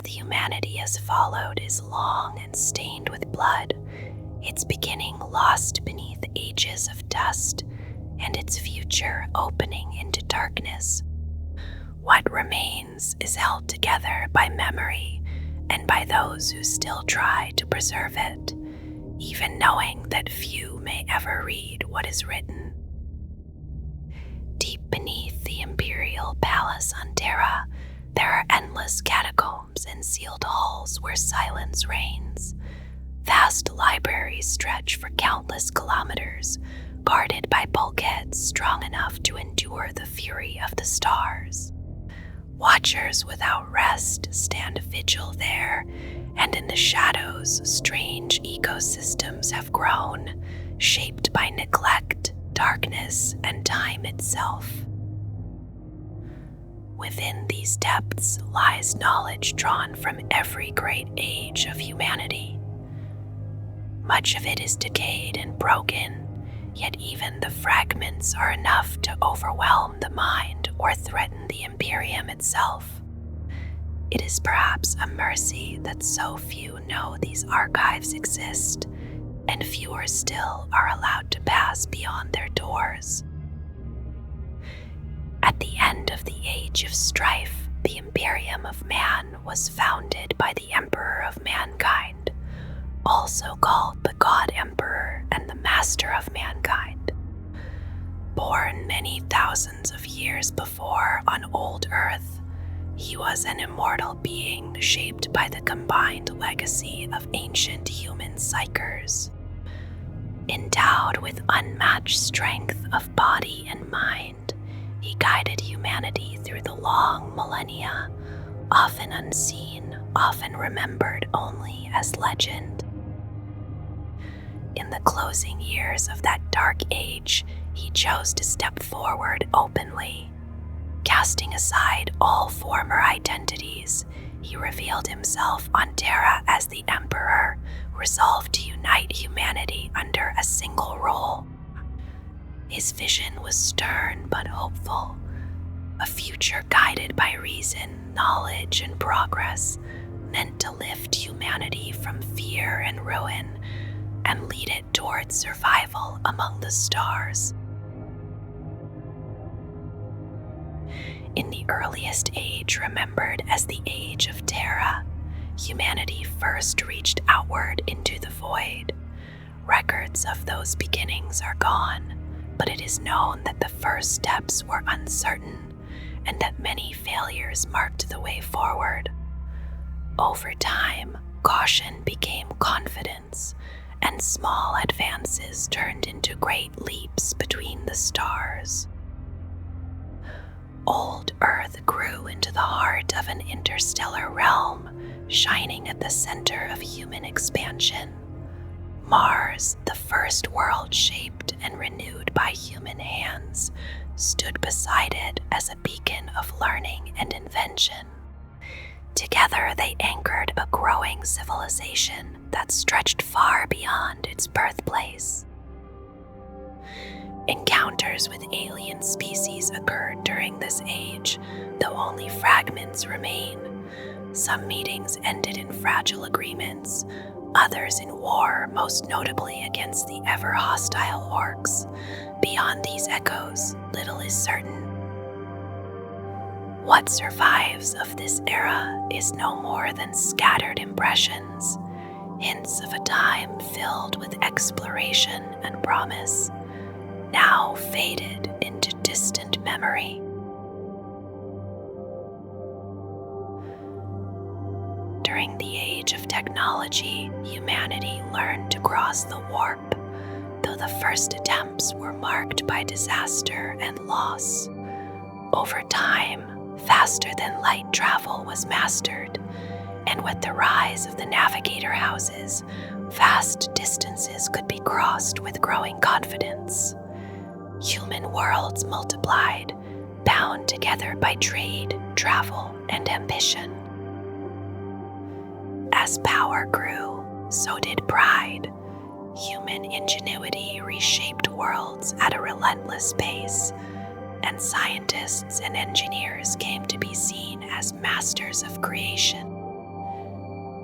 the humanity has followed is long and stained with blood, its beginning lost beneath ages of dust, and its future opening into darkness. What remains is held together by memory and by those who still try to preserve it, even knowing that few may ever read what is written. Deep beneath the Imperial Palace on Terra, there are endless catacombs and sealed halls where silence reigns. Vast libraries stretch for countless kilometers, guarded by bulkheads strong enough to endure the fury of the stars. Watchers without rest stand vigil there, and in the shadows, strange ecosystems have grown, shaped by neglect, darkness, and time itself. Within these depths lies knowledge drawn from every great age of humanity. Much of it is decayed and broken, yet even the fragments are enough to overwhelm the mind or threaten the Imperium itself. It is perhaps a mercy that so few know these archives exist, and fewer still are allowed to pass beyond their doors. At the end of the Age of Strife, the Imperium of Man was founded by the Emperor of Mankind, also called the God Emperor and the Master of Mankind. Born many thousands of years before on old Earth, he was an immortal being shaped by the combined legacy of ancient human psychers. Endowed with unmatched strength of body and mind, he guided humanity through the long millennia, often unseen, often remembered only as legend. In the closing years of that dark age, he chose to step forward openly. Casting aside all former identities, he revealed himself on Terra as the Emperor, resolved to unite humanity under a single rule. His vision was stern but hopeful, a future guided by reason, knowledge, and progress, meant to lift humanity from fear and ruin and lead it towards survival among the stars. In the earliest age remembered as the Age of Terra, humanity first reached outward into the void. Records of those beginnings are gone, but it is known that the first steps were uncertain and that many failures marked the way forward. Over time, caution became confidence, and small advances turned into great leaps between the stars. Old Earth grew into the heart of an interstellar realm, shining at the center of human expansion. Mars, the first world shaped and renewed by human hands, stood beside it as a beacon of learning and invention. Together they anchored a growing civilization that stretched far beyond its birthplace. Encounters with alien species occurred during this age, though only fragments remain. Some meetings ended in fragile agreements, others in war, most notably against the ever-hostile orcs. Beyond these echoes, little is certain. What survives of this era is no more than scattered impressions, hints of a time filled with exploration and promise, now faded into distant memory. During the age of technology, humanity learned to cross the warp, though the first attempts were marked by disaster and loss. Over time, faster than light travel was mastered, and with the rise of the navigator houses, vast distances could be crossed with growing confidence. Human worlds multiplied, bound together by trade, travel, and ambition. As power grew, so did pride. Human ingenuity reshaped worlds at a relentless pace, and scientists and engineers came to be seen as masters of creation.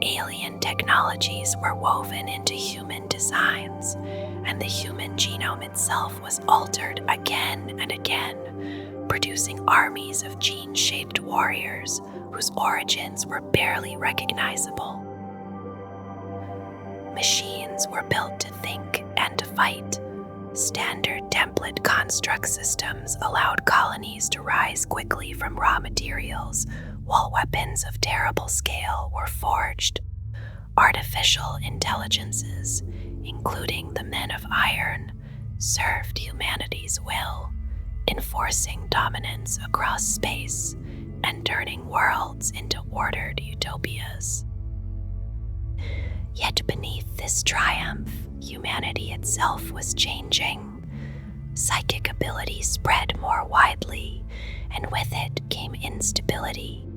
Alien technologies were woven into human designs, and the human genome itself was altered again and again, producing armies of gene-shaped warriors whose origins were barely recognizable. Machines were built to think and to fight. Standard template construct systems allowed colonies to rise quickly from raw materials, while weapons of terrible scale were forged. Artificial intelligences, including the Men of Iron, served humanity's will, enforcing dominance across space and turning worlds into ordered utopias. Yet beneath this triumph, humanity itself was changing. Psychic ability spread more widely, and with it came instability.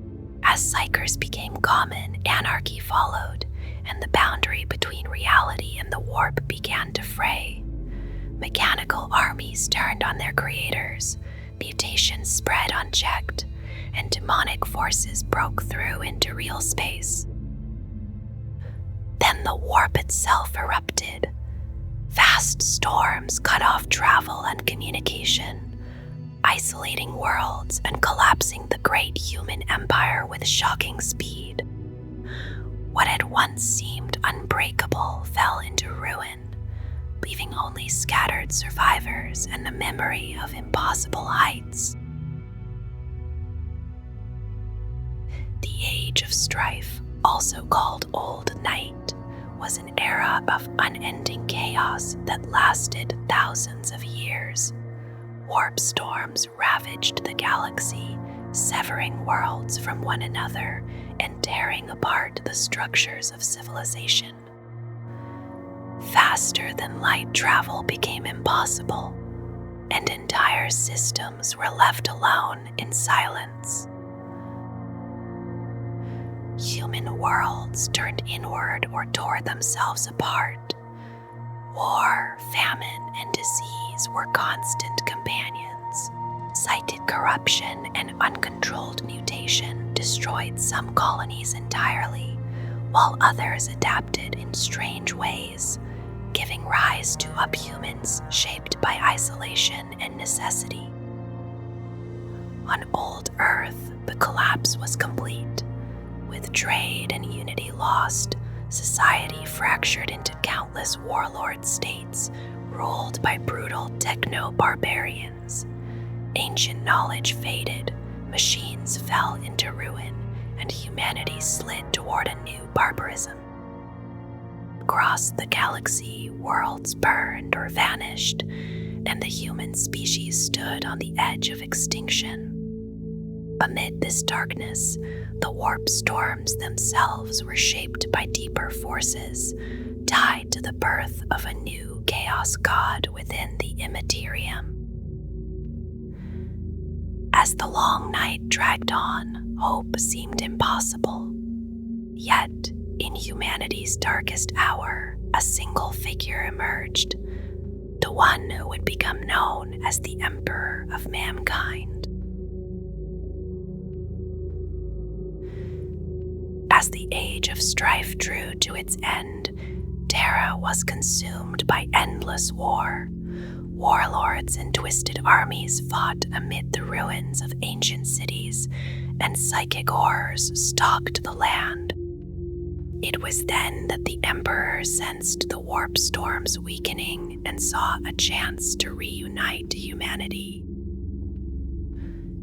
As psychers became common, anarchy followed, and the boundary between reality and the warp began to fray. Mechanical armies turned on their creators, mutations spread unchecked, and demonic forces broke through into real space. Then the warp itself erupted. Vast storms cut off travel and communication, isolating worlds and collapsing the great human empire with shocking speed. What had once seemed unbreakable fell into ruin, leaving only scattered survivors and the memory of impossible heights. The Age of Strife, also called Old Night, was an era of unending chaos that lasted thousands of years. Warp storms ravaged the galaxy, severing worlds from one another and tearing apart the structures of civilization. Faster than light travel became impossible, and entire systems were left alone in silence. Human worlds turned inward or tore themselves apart. War, famine, and disease were constant companions. Cited corruption and uncontrolled mutation destroyed some colonies entirely, while others adapted in strange ways, giving rise to uphumans shaped by isolation and necessity. On Old Earth, the collapse was complete. With trade and unity lost, society fractured into countless warlord states ruled by brutal techno-barbarians. Ancient knowledge faded, machines fell into ruin, and humanity slid toward a new barbarism. Across the galaxy, worlds burned or vanished, and the human species stood on the edge of extinction. Amid this darkness, the warp storms themselves were shaped by deeper forces, tied to the birth of a new chaos god within the Immaterium. As the long night dragged on, hope seemed impossible. Yet, in humanity's darkest hour, a single figure emerged, the one who would become known as the Emperor of Mankind. As the Age of Strife drew to its end, Terra was consumed by endless war. Warlords and twisted armies fought amid the ruins of ancient cities, and psychic horrors stalked the land. It was then that the Emperor sensed the warp storms weakening and saw a chance to reunite humanity.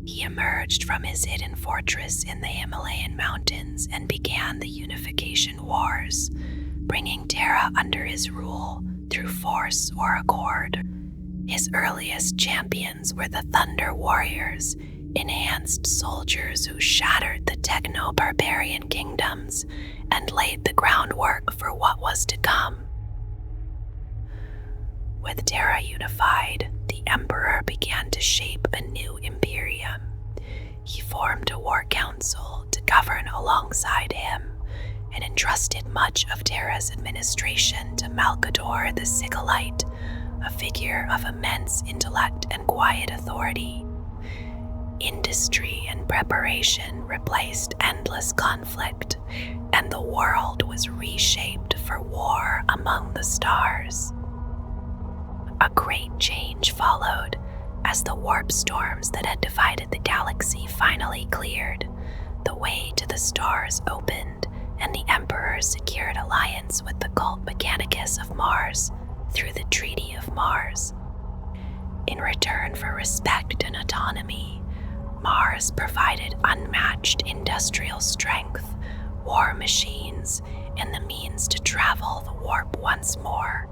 He emerged from his hidden fortress in the Himalayan mountains and began the Unification Wars, bringing Terra under his rule through force or accord. His earliest champions were the Thunder Warriors, enhanced soldiers who shattered the techno-barbarian kingdoms and laid the groundwork for what was to come. With Terra unified, the Emperor began to shape a new Imperium. He formed a war council to govern alongside him and entrusted much of Terra's administration to Malkador the Sigillite, a figure of immense intellect and quiet authority. Industry and preparation replaced endless conflict, and the world was reshaped for war among the stars. A great change followed as the warp storms that had divided the galaxy finally cleared. The way to the stars opened, and the Emperor secured alliance with the Cult Mechanicus of Mars through the Treaty of Mars. In return for respect and autonomy, Mars provided unmatched industrial strength, war machines, and the means to travel the warp once more.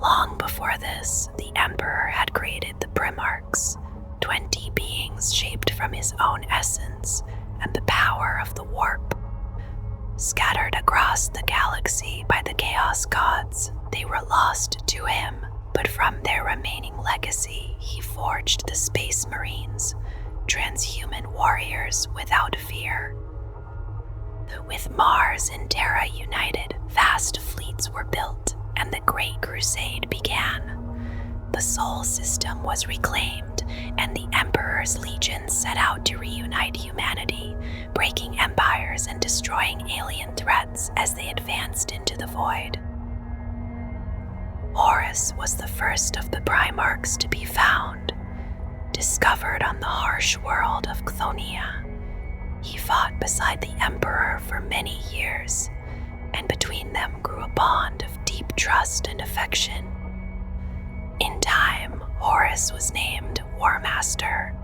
Long before this, the Emperor had created the Primarchs, 20 beings shaped from his own essence and the power of the warp. Scattered across the galaxy by the Chaos Gods, they were lost to him, but from their remaining legacy, he forged the Space Marines, transhuman warriors without fear. With Mars and Terra united, vast fleets were built, and the Great Crusade began. The Sol System was reclaimed, and the Emperor's legions set out to reunite humanity, breaking empires and destroying alien threats as they advanced into the void. Horus was the first of the Primarchs to be found, discovered on the harsh world of Chthoniya. He fought beside the Emperor for many years, and between them grew a bond of deep trust and affection. In time, Horus was named War Master,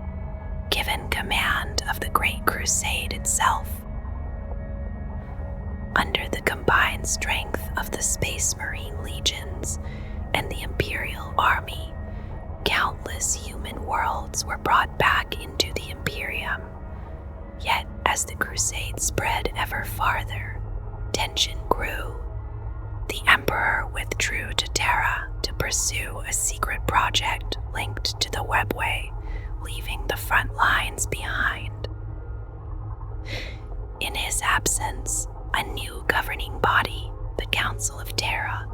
given command of the Great Crusade itself. Under the combined strength of the Space Marine legions and the Imperial Army, countless human worlds were brought back into the Imperium. Yet, as the Crusade spread ever farther, tension grew. The Emperor withdrew to Terra to pursue a secret project linked to the Webway, leaving the front lines behind. In his absence, a new governing body, the Council of Terra,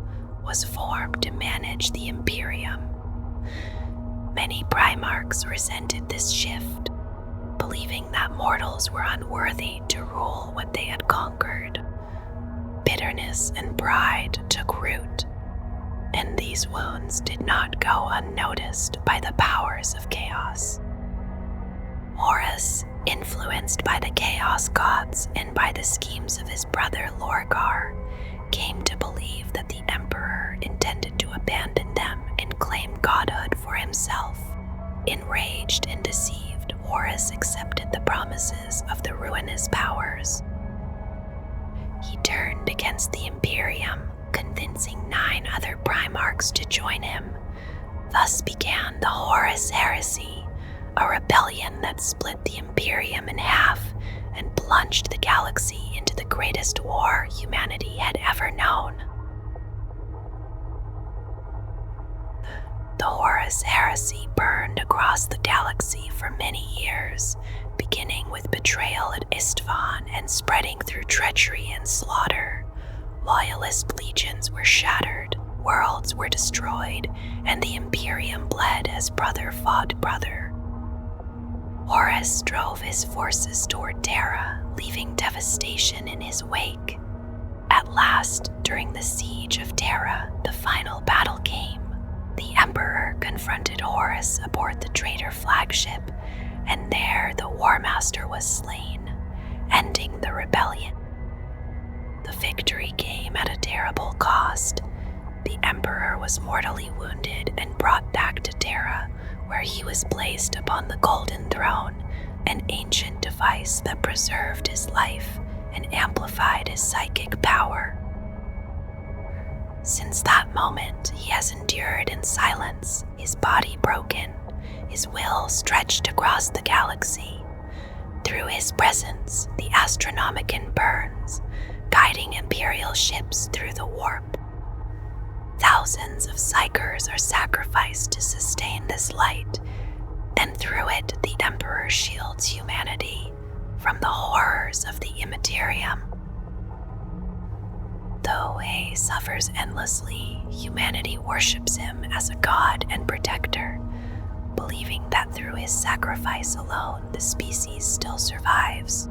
was formed to manage the Imperium. Many Primarchs resented this shift, believing that mortals were unworthy to rule what they had conquered. Bitterness and pride took root, and these wounds did not go unnoticed by the powers of chaos. Horus, influenced by the Chaos Gods and by the schemes of his brother Lorgar, came to believe that the Emperor intended to abandon them and claim godhood for himself. Enraged and deceived, Horus accepted the promises of the ruinous powers. He turned against the Imperium, convincing 9 other Primarchs to join him. Thus began the Horus Heresy, a rebellion that split the Imperium in half and plunged the galaxy into the greatest war humanity had ever known. The Horus Heresy burned across the galaxy for many years, beginning with betrayal at Istvan and spreading through treachery and slaughter. Loyalist legions were shattered, worlds were destroyed, and the Imperium bled as brother fought brother. Horus drove his forces toward Terra, leaving devastation in his wake. At last, during the siege of Terra, the final battle came. The Emperor confronted Horus aboard the traitor flagship, and there the War Master was slain, ending the rebellion. The victory came at a terrible cost. The Emperor was mortally wounded and brought back to Terra, where he was placed upon the Golden Throne, an ancient device that preserved his life and amplified his psychic power. Since that moment, he has endured in silence, his body broken, his will stretched across the galaxy. Through his presence, the Astronomicon burns, guiding Imperial ships through the warp. Thousands of Psychers are sacrificed to sustain this light, and through it, the Emperor shields humanity from the horrors of the Immaterium. Though He suffers endlessly, humanity worships him as a god and protector, believing that through his sacrifice alone the species still survives.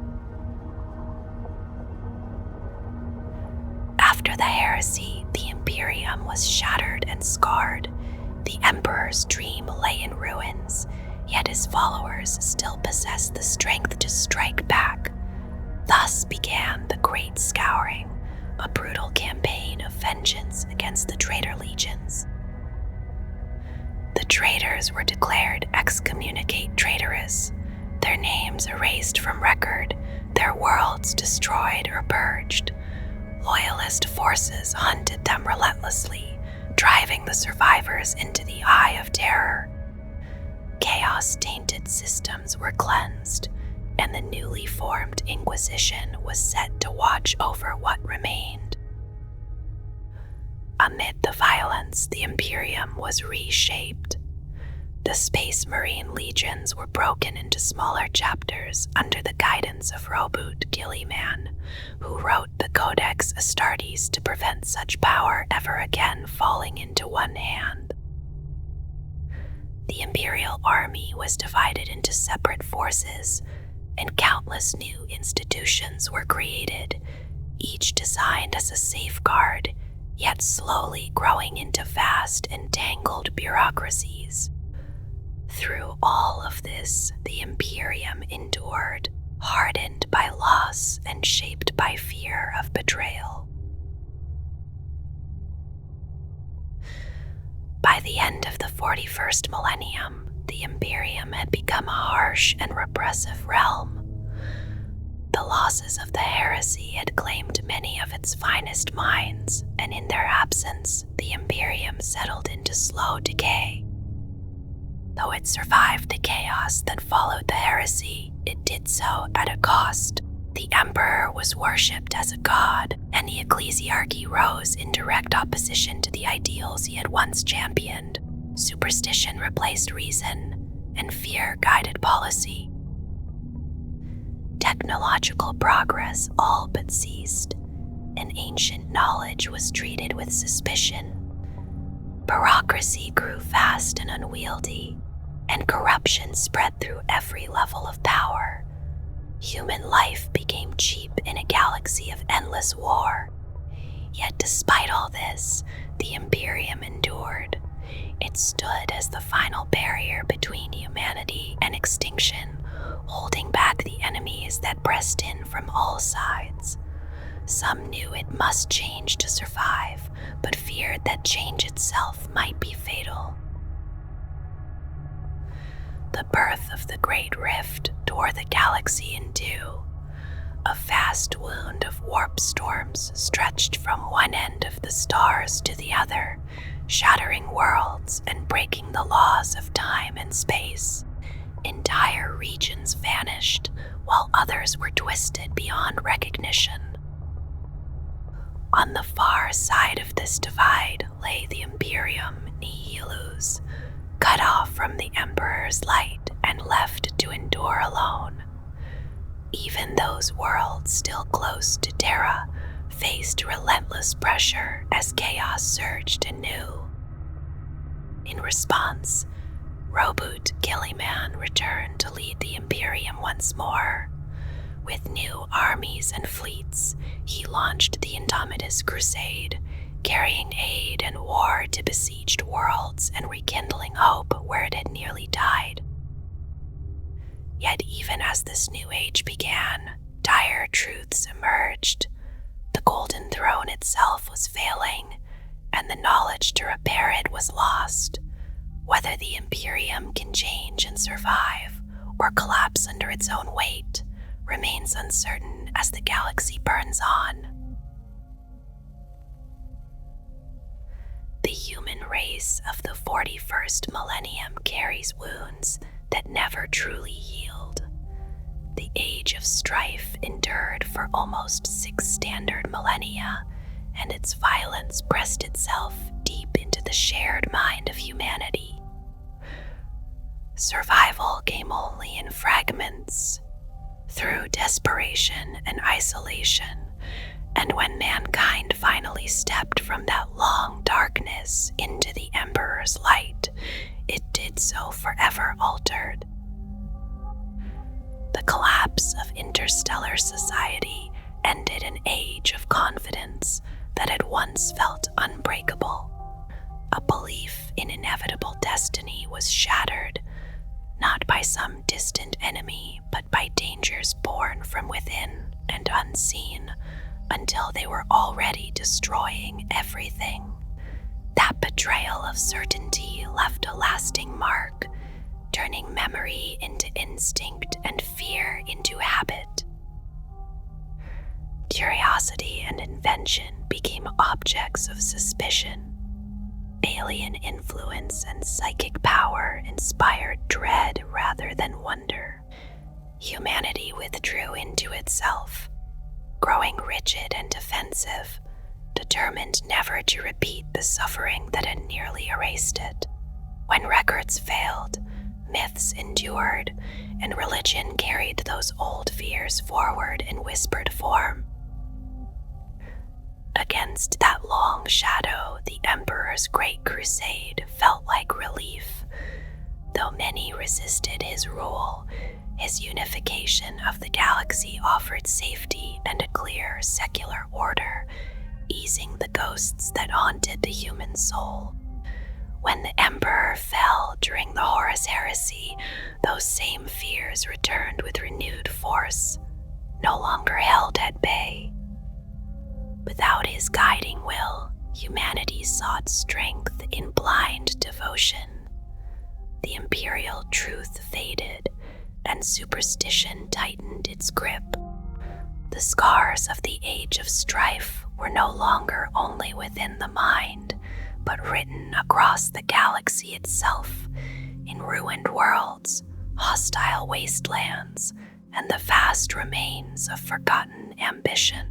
the heresy, the Imperium was shattered and scarred. The Emperor's dream lay in ruins, yet his followers still possessed the strength to strike back. Thus began the Great Scouring, a brutal campaign of vengeance against the traitor legions. The traitors were declared excommunicate traitorous, their names erased from record, their worlds destroyed or purged. Loyalist forces hunted them relentlessly, driving the survivors into the eye of terror. Chaos-tainted systems were cleansed, and the newly formed Inquisition was set to watch over what remained. Amid the violence, the Imperium was reshaped. The Space Marine legions were broken into smaller chapters under the guidance of Roboute Guilliman, who wrote the Codex Astartes to prevent such power ever again falling into one hand. The Imperial Army was divided into separate forces, and countless new institutions were created, each designed as a safeguard, yet slowly growing into vast and tangled bureaucracies. Through all of this, the Imperium endured, hardened by loss and shaped by fear of betrayal. By the end of the 41st millennium, the Imperium had become a harsh and repressive realm. The losses of the heresy had claimed many of its finest minds, and in their absence, the Imperium settled into slow decay. Though it survived the chaos that followed the heresy, it did so at a cost. The Emperor was worshipped as a god, and the ecclesiarchy rose in direct opposition to the ideals he had once championed. Superstition replaced reason, and fear guided policy. Technological progress all but ceased, and ancient knowledge was treated with suspicion. Bureaucracy grew fast and unwieldy, and corruption spread through every level of power. Human life became cheap in a galaxy of endless war. Yet despite all this, the Imperium endured. It stood as the final barrier between humanity and extinction, holding back the enemies that pressed in from all sides. Some knew it must change to survive, but feared that change itself might be fatal. The birth of the Great Rift tore the galaxy in two. A vast wound of warp storms stretched from one end of the stars to the other, shattering worlds and breaking the laws of time and space. Entire regions vanished, while others were twisted beyond recognition. On the far side of this divide lay the Imperium Nihilus, cut off from the Emperor's light and left to endure alone. Even those worlds still close to Terra faced relentless pressure as chaos surged anew. In response, Roboute Guilliman returned to lead the Imperium once more. With new armies and fleets, he launched the Indomitus Crusade, carrying aid and war to besieged worlds and rekindling hope where it had nearly died. Yet even as this new age began, dire truths emerged. The Golden Throne itself was failing, and the knowledge to repair it was lost. Whether the Imperium can change and survive, or collapse under its own weight, remains uncertain as the galaxy burns on. The human race of the 41st millennium carries wounds that never truly healed. The Age of Strife endured for almost 6 standard millennia, and its violence pressed itself deep into the shared mind of humanity. Survival came only in fragments, through desperation and isolation, and when mankind finally stepped from that long darkness into the Emperor's light, it did so forever altered. The collapse of interstellar society ended an age of confidence that had once felt unbreakable. A belief in inevitable destiny was shattered, not by some distant enemy, but by dangers born from within and unseen, until they were already destroying everything. That betrayal of certainty left a lasting mark, turning memory into instinct and fear into habit. Curiosity and invention became objects of suspicion. Alien influence and psychic power inspired dread rather than wonder. Humanity withdrew into itself, growing rigid and defensive, determined never to repeat the suffering that had nearly erased it. When records failed, myths endured, and religion carried those old fears forward in whispered form. Against that long shadow, the Emperor's Great Crusade felt like relief. Though many resisted his rule, his unification of the galaxy offered safety and a clear secular order, easing the ghosts that haunted the human soul. When the Emperor fell during the Horus Heresy, those same fears returned with renewed force, no longer held at bay. Without his guiding will, humanity sought strength in blind devotion. The imperial truth faded, and superstition tightened its grip. The scars of the Age of Strife were no longer only within the mind, but written across the galaxy itself, in ruined worlds, hostile wastelands, and the vast remains of forgotten ambition.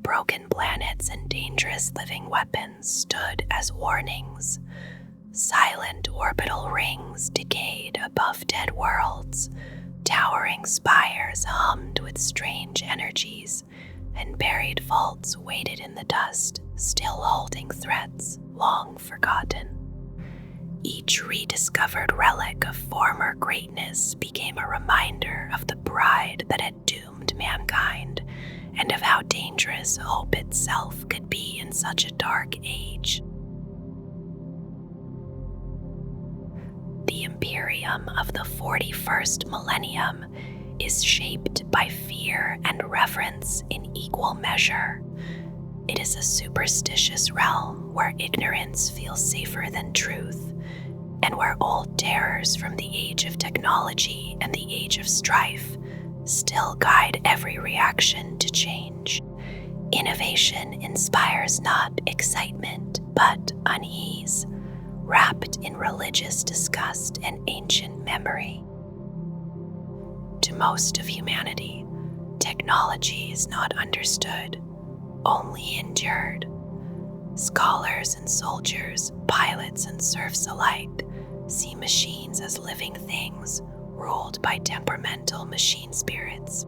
Broken planets and dangerous living weapons stood as warnings. Silent orbital rings decayed above dead worlds. Towering spires hummed with strange energies, and buried vaults waited in the dust, still holding threats long forgotten. Each rediscovered relic of former greatness became a reminder of the pride that had doomed mankind, and of how dangerous hope itself could be in such a dark age. The Imperium of the 41st millennium is shaped by fear and reverence in equal measure. It is a superstitious realm where ignorance feels safer than truth, and where old terrors from the age of technology and the age of strife still guide every reaction to change. Innovation inspires not excitement, but unease, wrapped in religious disgust and ancient memory. To most of humanity, technology is not understood, only endured. Scholars and soldiers, pilots and serfs alike, see machines as living things, ruled by temperamental machine spirits.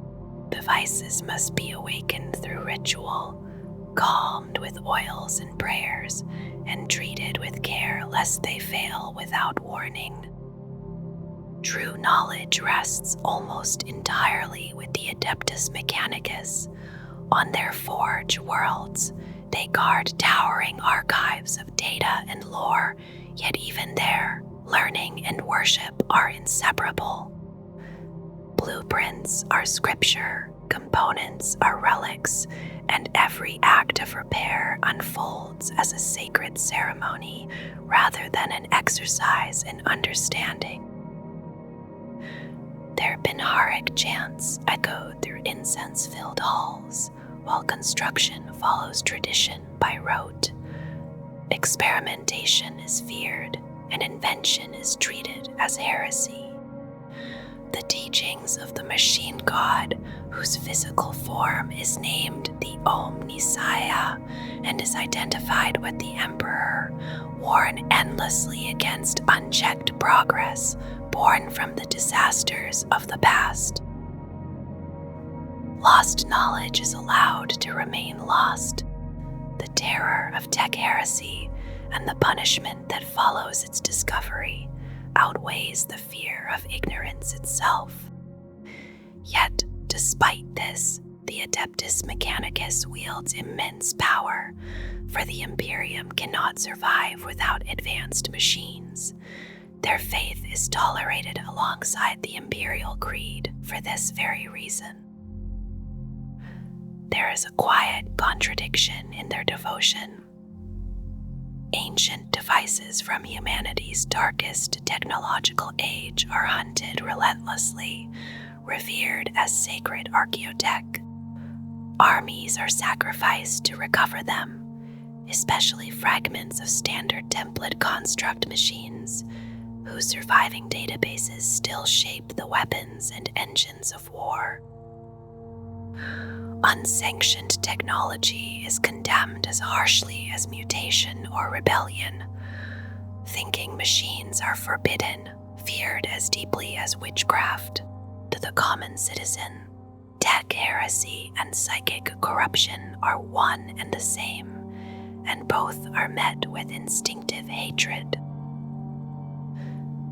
Devices must be awakened through ritual, calmed with oils and prayers, and treated with care lest they fail without warning. True knowledge rests almost entirely with the Adeptus Mechanicus. On their forge worlds, they guard towering archives of data and lore, yet even there, learning and worship are inseparable. Blueprints are scripture, components are relics, and every act of repair unfolds as a sacred ceremony rather than an exercise in understanding. Their Binharic chants echoed through incense-filled halls, while construction follows tradition by rote. Experimentation is feared, and invention is treated as heresy. The teachings of the machine god, whose physical form is named the Omnisaya and is identified with the Emperor, warn endlessly against unchecked progress born from the disasters of the past. Lost knowledge is allowed to remain lost. The terror of tech heresy and the punishment that follows its discovery outweighs the fear of ignorance itself. Yet, despite this, the the Adeptus Mechanicus wields immense power, for the Imperium cannot survive without advanced machines. Their faith is tolerated alongside the Imperial Creed for this very reason. There is a quiet contradiction in their devotion. Ancient devices from humanity's darkest technological age are hunted relentlessly, revered as sacred archaeotech. Armies are sacrificed to recover them, especially fragments of standard template construct machines, whose surviving databases still shape the weapons and engines of war. Unsanctioned technology is condemned as harshly as mutation or rebellion. Thinking machines are forbidden, feared as deeply as witchcraft. To the common citizen, tech heresy and psychic corruption are one and the same, and both are met with instinctive hatred.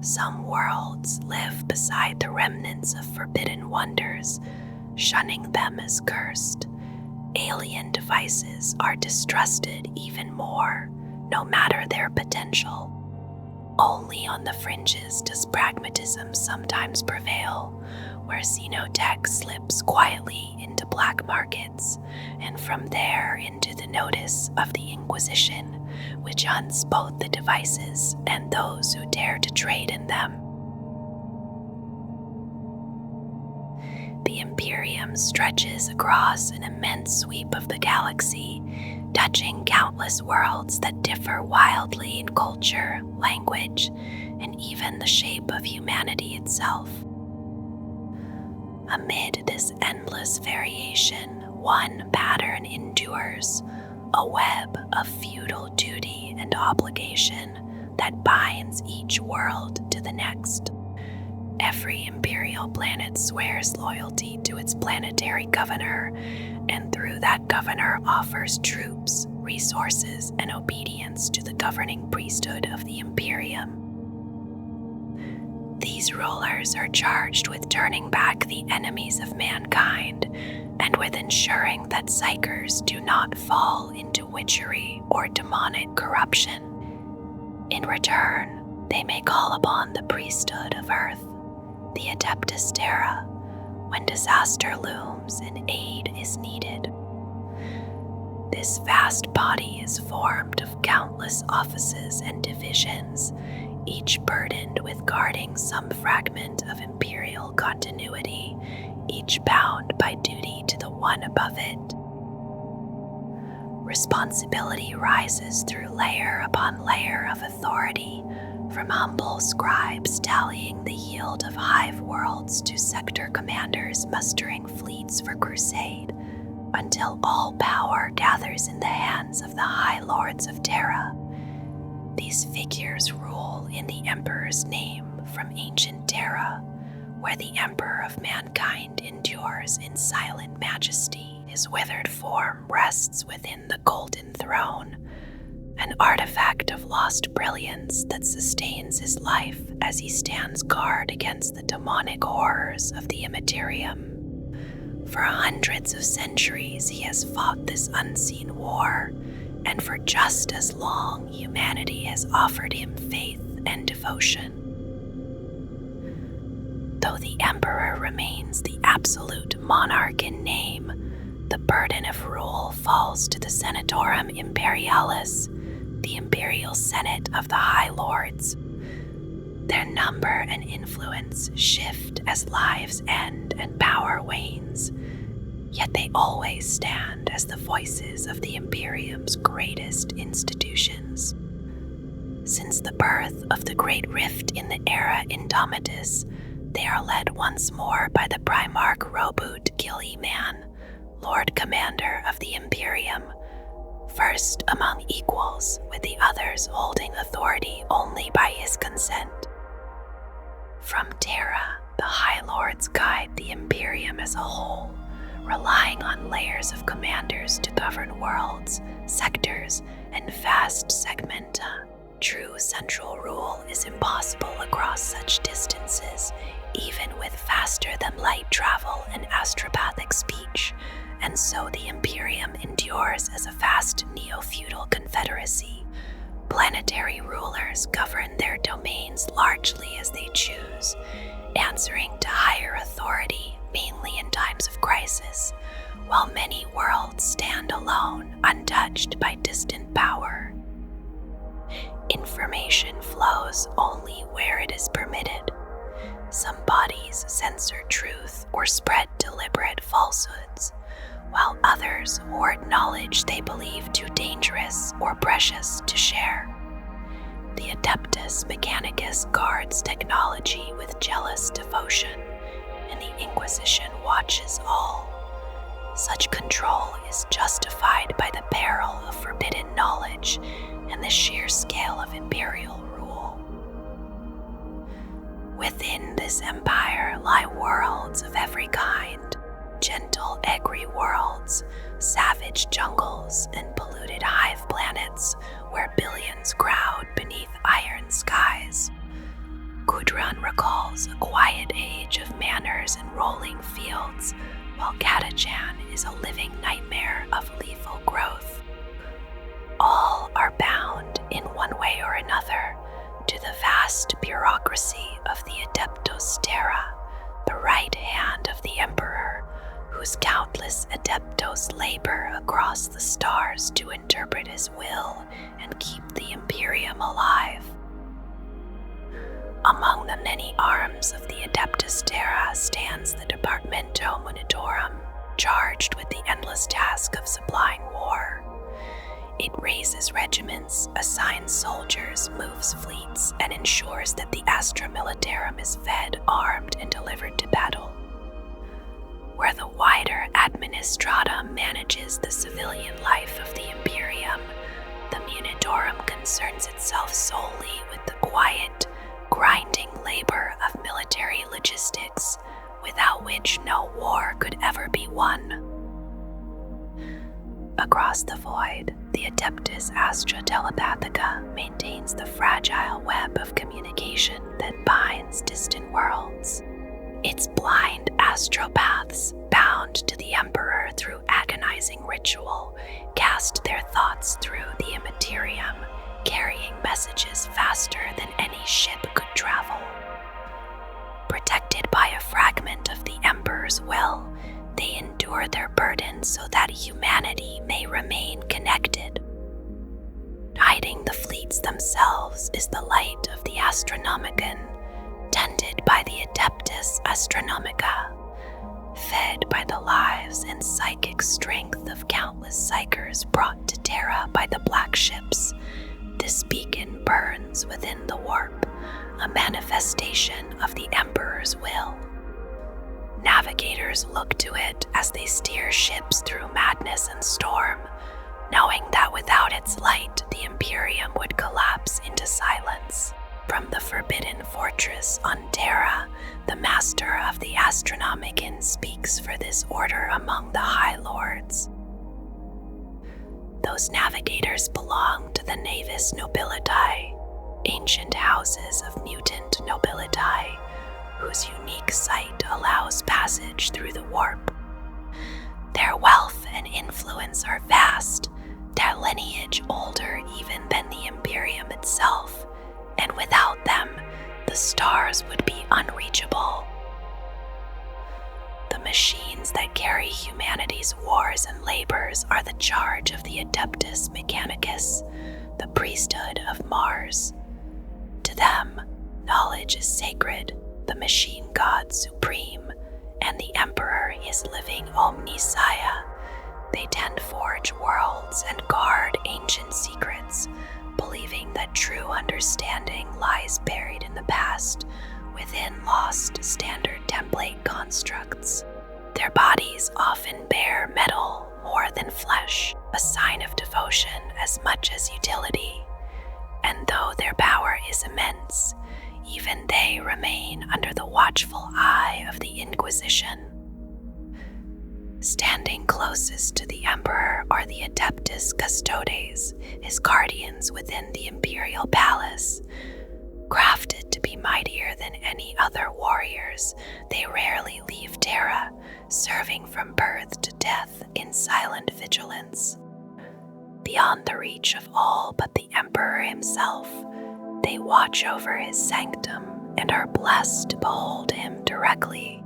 Some worlds live beside the remnants of forbidden wonders, shunning them as cursed. Alien devices are distrusted even more, no matter their potential. Only on the fringes does pragmatism sometimes prevail, where xenotech slips quietly into black markets, and from there into the notice of the Inquisition, which hunts both the devices and those who dare to trade in them. The Imperium stretches across an immense sweep of the galaxy, touching countless worlds that differ wildly in culture, language, and even the shape of humanity itself. Amid this endless variation, one pattern endures, a web of feudal duty and obligation that binds each world to the next. Every imperial planet swears loyalty to its planetary governor, and through that governor offers troops, resources, and obedience to the governing priesthood of the Imperium. These rulers are charged with turning back the enemies of mankind, and with ensuring that psychers do not fall into witchery or demonic corruption. In return, they may call upon the priesthood of Earth, the Adeptus Terra, when disaster looms and aid is needed. This vast body is formed of countless offices and divisions, each burdened with guarding some fragment of imperial continuity, each bound by duty to the one above it. Responsibility rises through layer upon layer of authority, from humble scribes tallying the yield of hive worlds to sector commanders mustering fleets for Crusade, until all power gathers in the hands of the High Lords of Terra. These figures rule in the Emperor's name from ancient Terra, where the Emperor of mankind endures in silent majesty. His withered form rests within the Golden Throne, an artifact of lost brilliance that sustains his life as he stands guard against the demonic horrors of the Immaterium. For hundreds of centuries he has fought this unseen war, and for just as long humanity has offered him faith and devotion. Though the Emperor remains the absolute monarch in name, the burden of rule falls to the Senatorum Imperialis, the Imperial Senate of the High Lords. Their number and influence shift as lives end and power wanes, yet they always stand as the voices of the Imperium's greatest institutions. Since the birth of the Great Rift in the era Indomitus, they are led once more by the Primarch Roboot Gilly-Man, Lord Commander of the Imperium, first among equals, with the others holding authority only by his consent. From Terra, the High Lords guide the Imperium as a whole, relying on layers of commanders to govern worlds, sectors, and vast segmenta. True central rule is impossible across such distances, even with faster-than-light travel and astropathic speech, and so the Imperium endures as a vast neo-feudal confederacy. Planetary rulers govern their domains largely as they choose, answering to higher authority mainly in times of crisis, while many worlds stand alone, untouched by distant power. Information flows only where it is permitted. Some bodies censor truth or spread deliberate falsehoods, while others hoard knowledge they believe too dangerous or precious to share. The Adeptus Mechanicus guards technology with jealous devotion, and the Inquisition watches all. Such control is justified by the peril of forbidden knowledge and the sheer scale of imperial rule. Within this empire lie worlds of every kind, gentle egri worlds, savage jungles, and polluted hive planets where billions crowd beneath iron skies. Gudrun recalls a quiet age of manors and rolling fields, while Catachan is a living nightmare of lethal growth. All are bound, in one way or another, to the vast bureaucracy of the Adeptus Terra, the right hand of the Emperor, whose countless Adeptos labor across the stars to interpret his will and keep the Imperium alive. Among the many arms of the Adeptus Terra stands the Departamento Munitorum, charged with the endless task of supplying war. It raises regiments, assigns soldiers, moves fleets, and ensures that the Astra Militarum is fed, armed, and delivered to battle. Where the wider Administratum manages the civilian life of the Imperium, the Munitorum concerns itself solely with the quiet, grinding labor of military logistics, without which no war could ever be won. Across the void, the Adeptus Astra Telepathica maintains the fragile web of communication that binds distant worlds. Its blind astropaths, bound to the Emperor through agonizing ritual, cast their thoughts through the Immaterium, carrying messages faster than any ship could travel. Protected by a fragment of the Emperor's will, they endure their burden so that humanity may remain connected. Hiding the fleets themselves is the light of the Astronomicon, tended by the Adeptus Astronomica, fed by the lives and psychic strength of countless psychers brought to Terra by the black ships. This beacon burns within the warp, a manifestation of the Emperor's will. Navigators look to it as they steer ships through madness and storm, knowing that without its light, the Imperium would collapse into silence. From the Forbidden Fortress on Terra, the Master of the Astronomicon speaks for this order among the High Lords. Those navigators belong to the Navis Nobilitae, ancient houses of mutant nobilitae, whose unique sight allows passage through the warp. Their wealth and influence are vast, their lineage older even than the Imperium itself, and without them, the stars would be unreachable. The machines that carry humanity's wars and labors are the charge of the Adeptus Mechanicus, the priesthood of Mars. To them, knowledge is sacred, the machine god supreme, and the Emperor is living Omnissiah. They tend forge worlds and guard ancient secrets, believing that true understanding lies buried in the past, within lost standard template constructs. Their bodies often bear metal more than flesh, a sign of devotion as much as utility. And though their power is immense, even they remain under the watchful eye of the Inquisition. Standing closest to the Emperor are the Adeptus Custodes, his guardians within the Imperial Palace, crafted to be mightier than any other warriors, they rarely leave Terra, serving from birth to death in silent vigilance. Beyond the reach of all but the Emperor himself, they watch over his sanctum and are blessed to behold him directly.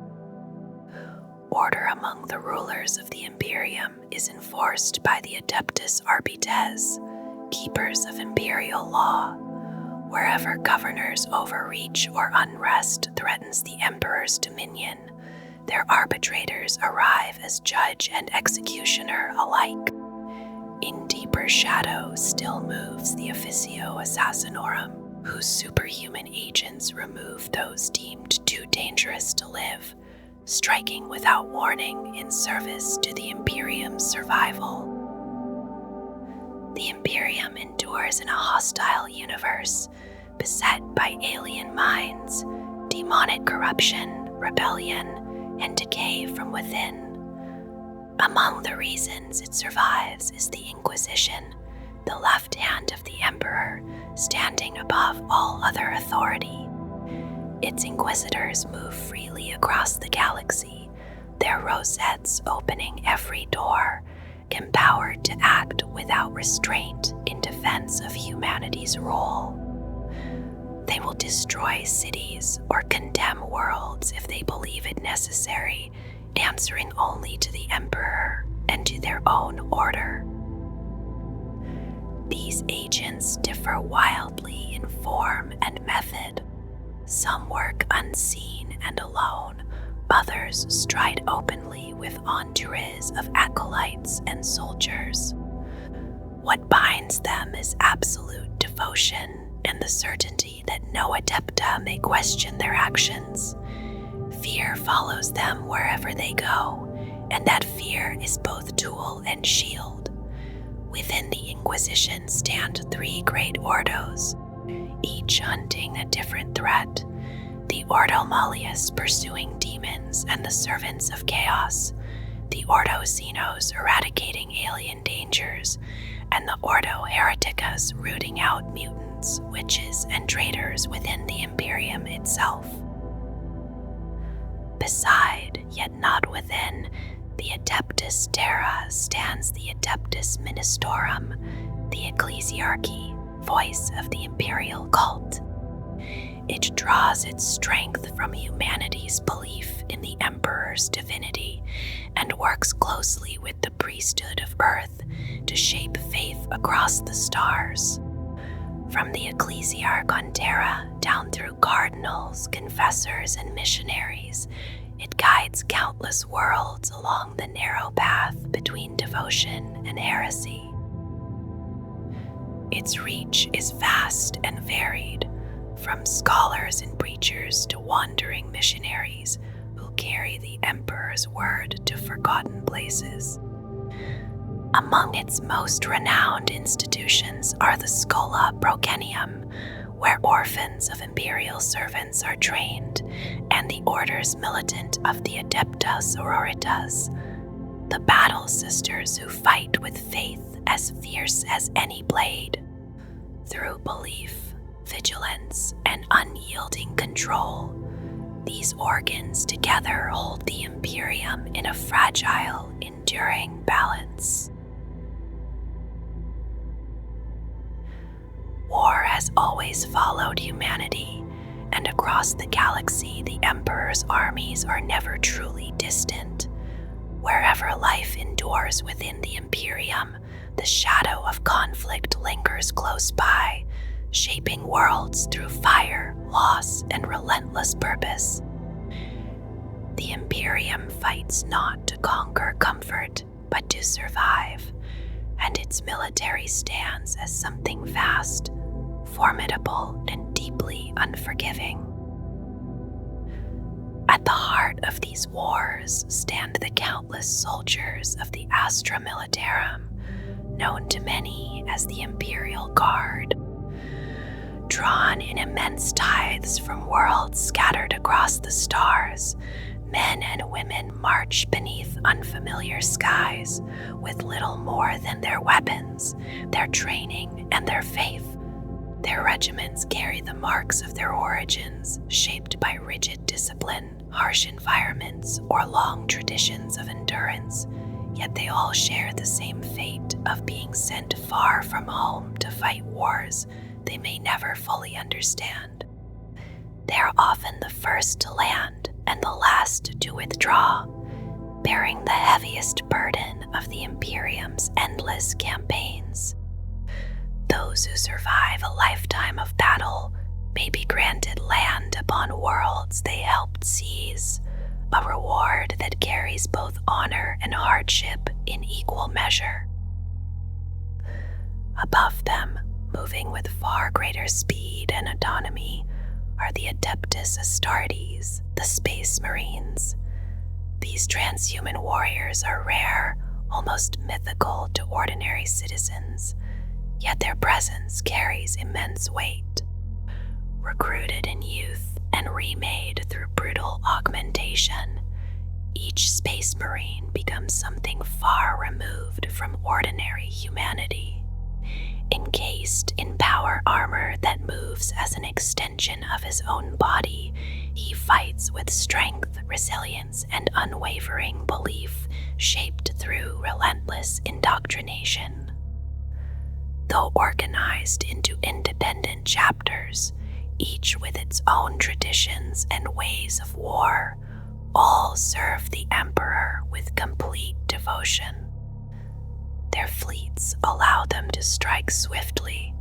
Order among the rulers of the Imperium is enforced by the Adeptus Arbites, keepers of imperial law. Wherever governors' overreach or unrest threatens the Emperor's dominion, their arbitrators arrive as judge and executioner alike. In deeper shadow still moves the Officio Assassinorum, whose superhuman agents remove those deemed too dangerous to live, striking without warning in service to the Imperium's survival. The Imperium endures in a hostile universe, beset by alien minds, demonic corruption, rebellion, and decay from within. Among the reasons it survives is the Inquisition, the left hand of the Emperor, standing above all other authority. Its inquisitors move freely across the galaxy, their rosettes opening every door, empowered to act without restraint in defense of humanity's role. They will destroy cities or condemn worlds if they believe it necessary, answering only to the Emperor and to their own order. These agents differ wildly in form and method. Some work unseen and alone, others stride openly with entourages of acolytes and soldiers. What binds them is absolute devotion and the certainty that no adepta may question their actions. Fear follows them wherever they go, and that fear is both tool and shield. Within the Inquisition stand 3 great ordos, each hunting a different threat. The Ordo Malleus pursuing demons and the servants of chaos, the Ordo Xenos eradicating alien dangers, and the Ordo Hereticus rooting out mutants, witches, and traitors within the Imperium itself. Beside, yet not within, the Adeptus Terra stands the Adeptus Ministorum, the ecclesiarchy, voice of the Imperial Cult. It draws its strength from humanity's belief in the Emperor's divinity and works closely with the priesthood of Earth to shape faith across the stars. From the ecclesiarch on Terra down through cardinals, confessors, and missionaries, it guides countless worlds along the narrow path between devotion and heresy. Its reach is vast and varied, from scholars and preachers to wandering missionaries who carry the Emperor's word to forgotten places. Among its most renowned institutions are the Schola Procenium, where orphans of imperial servants are trained, and the orders militant of the Adepta Sororitas, the battle sisters who fight with faith as fierce as any blade. Through belief, vigilance, and unyielding control, these organs together hold the Imperium in a fragile, enduring balance. War has always followed humanity, and across the galaxy the Emperor's armies are never truly distant. Wherever life endures within the Imperium, the shadow of conflict lingers close by, shaping worlds through fire, loss, and relentless purpose. The Imperium fights not to conquer comfort, but to survive, and its military stands as something vast, formidable, and deeply unforgiving. At the heart of these wars stand the countless soldiers of the Astra Militarum, known to many as the Imperial Guard. Drawn in immense tithes from worlds scattered across the stars, men and women march beneath unfamiliar skies with little more than their weapons, their training, and their faith, Their regiments carry the marks of their origins, shaped by rigid discipline, harsh environments, or long traditions of endurance, yet they all share the same fate of being sent far from home to fight wars they may never fully understand. They are often the first to land and the last to withdraw, bearing the heaviest burden of the Imperium's endless campaigns. Those who survive a lifetime of battle may be granted land upon worlds they helped seize, a reward that carries both honor and hardship in equal measure. Above them, moving with far greater speed and autonomy, are the Adeptus Astartes, the Space Marines. These transhuman warriors are rare, almost mythical to ordinary citizens, yet their presence carries immense weight. Recruited in youth and remade through brutal augmentation, each Space Marine becomes something far removed from ordinary humanity. Encased in power armor that moves as an extension of his own body, he fights with strength, resilience, and unwavering belief shaped through relentless indoctrination. Though organized into independent chapters, each with its own traditions and ways of war, all serve the Emperor with complete devotion. Their fleets allow them to strike swiftly,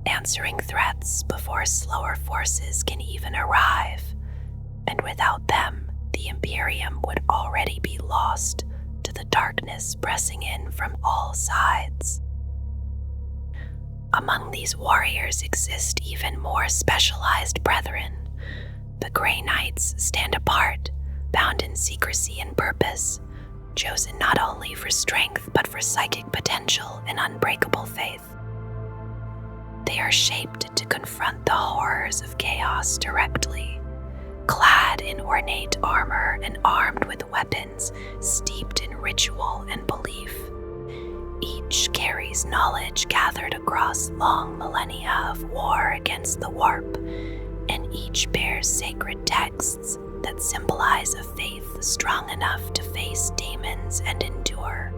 answering threats before slower forces can even arrive, and without them, the Imperium would already be lost to the darkness pressing in from all sides. Among these warriors exist even more specialized brethren. The Grey Knights stand apart, bound in secrecy and purpose, chosen not only for strength but for psychic potential and unbreakable faith. They are shaped to confront the horrors of chaos directly, clad in ornate armor and armed with weapons steeped in ritual and belief. Each carries knowledge gathered across long millennia of war against the warp, and each bears sacred texts that symbolize a faith strong enough to face demons and endure.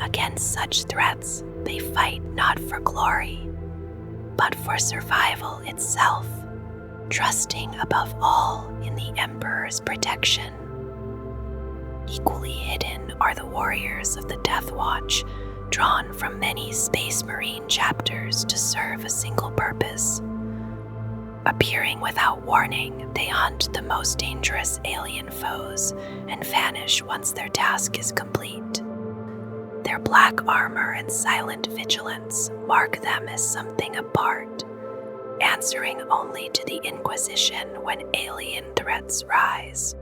Against such threats, they fight not for glory, but for survival itself, trusting above all in the Emperor's protection. Equally hidden are the warriors of the Death Watch, drawn from many Space Marine chapters to serve a single purpose. Appearing without warning, they hunt the most dangerous alien foes and vanish once their task is complete. Their black armor and silent vigilance mark them as something apart, answering only to the Inquisition when alien threats rise.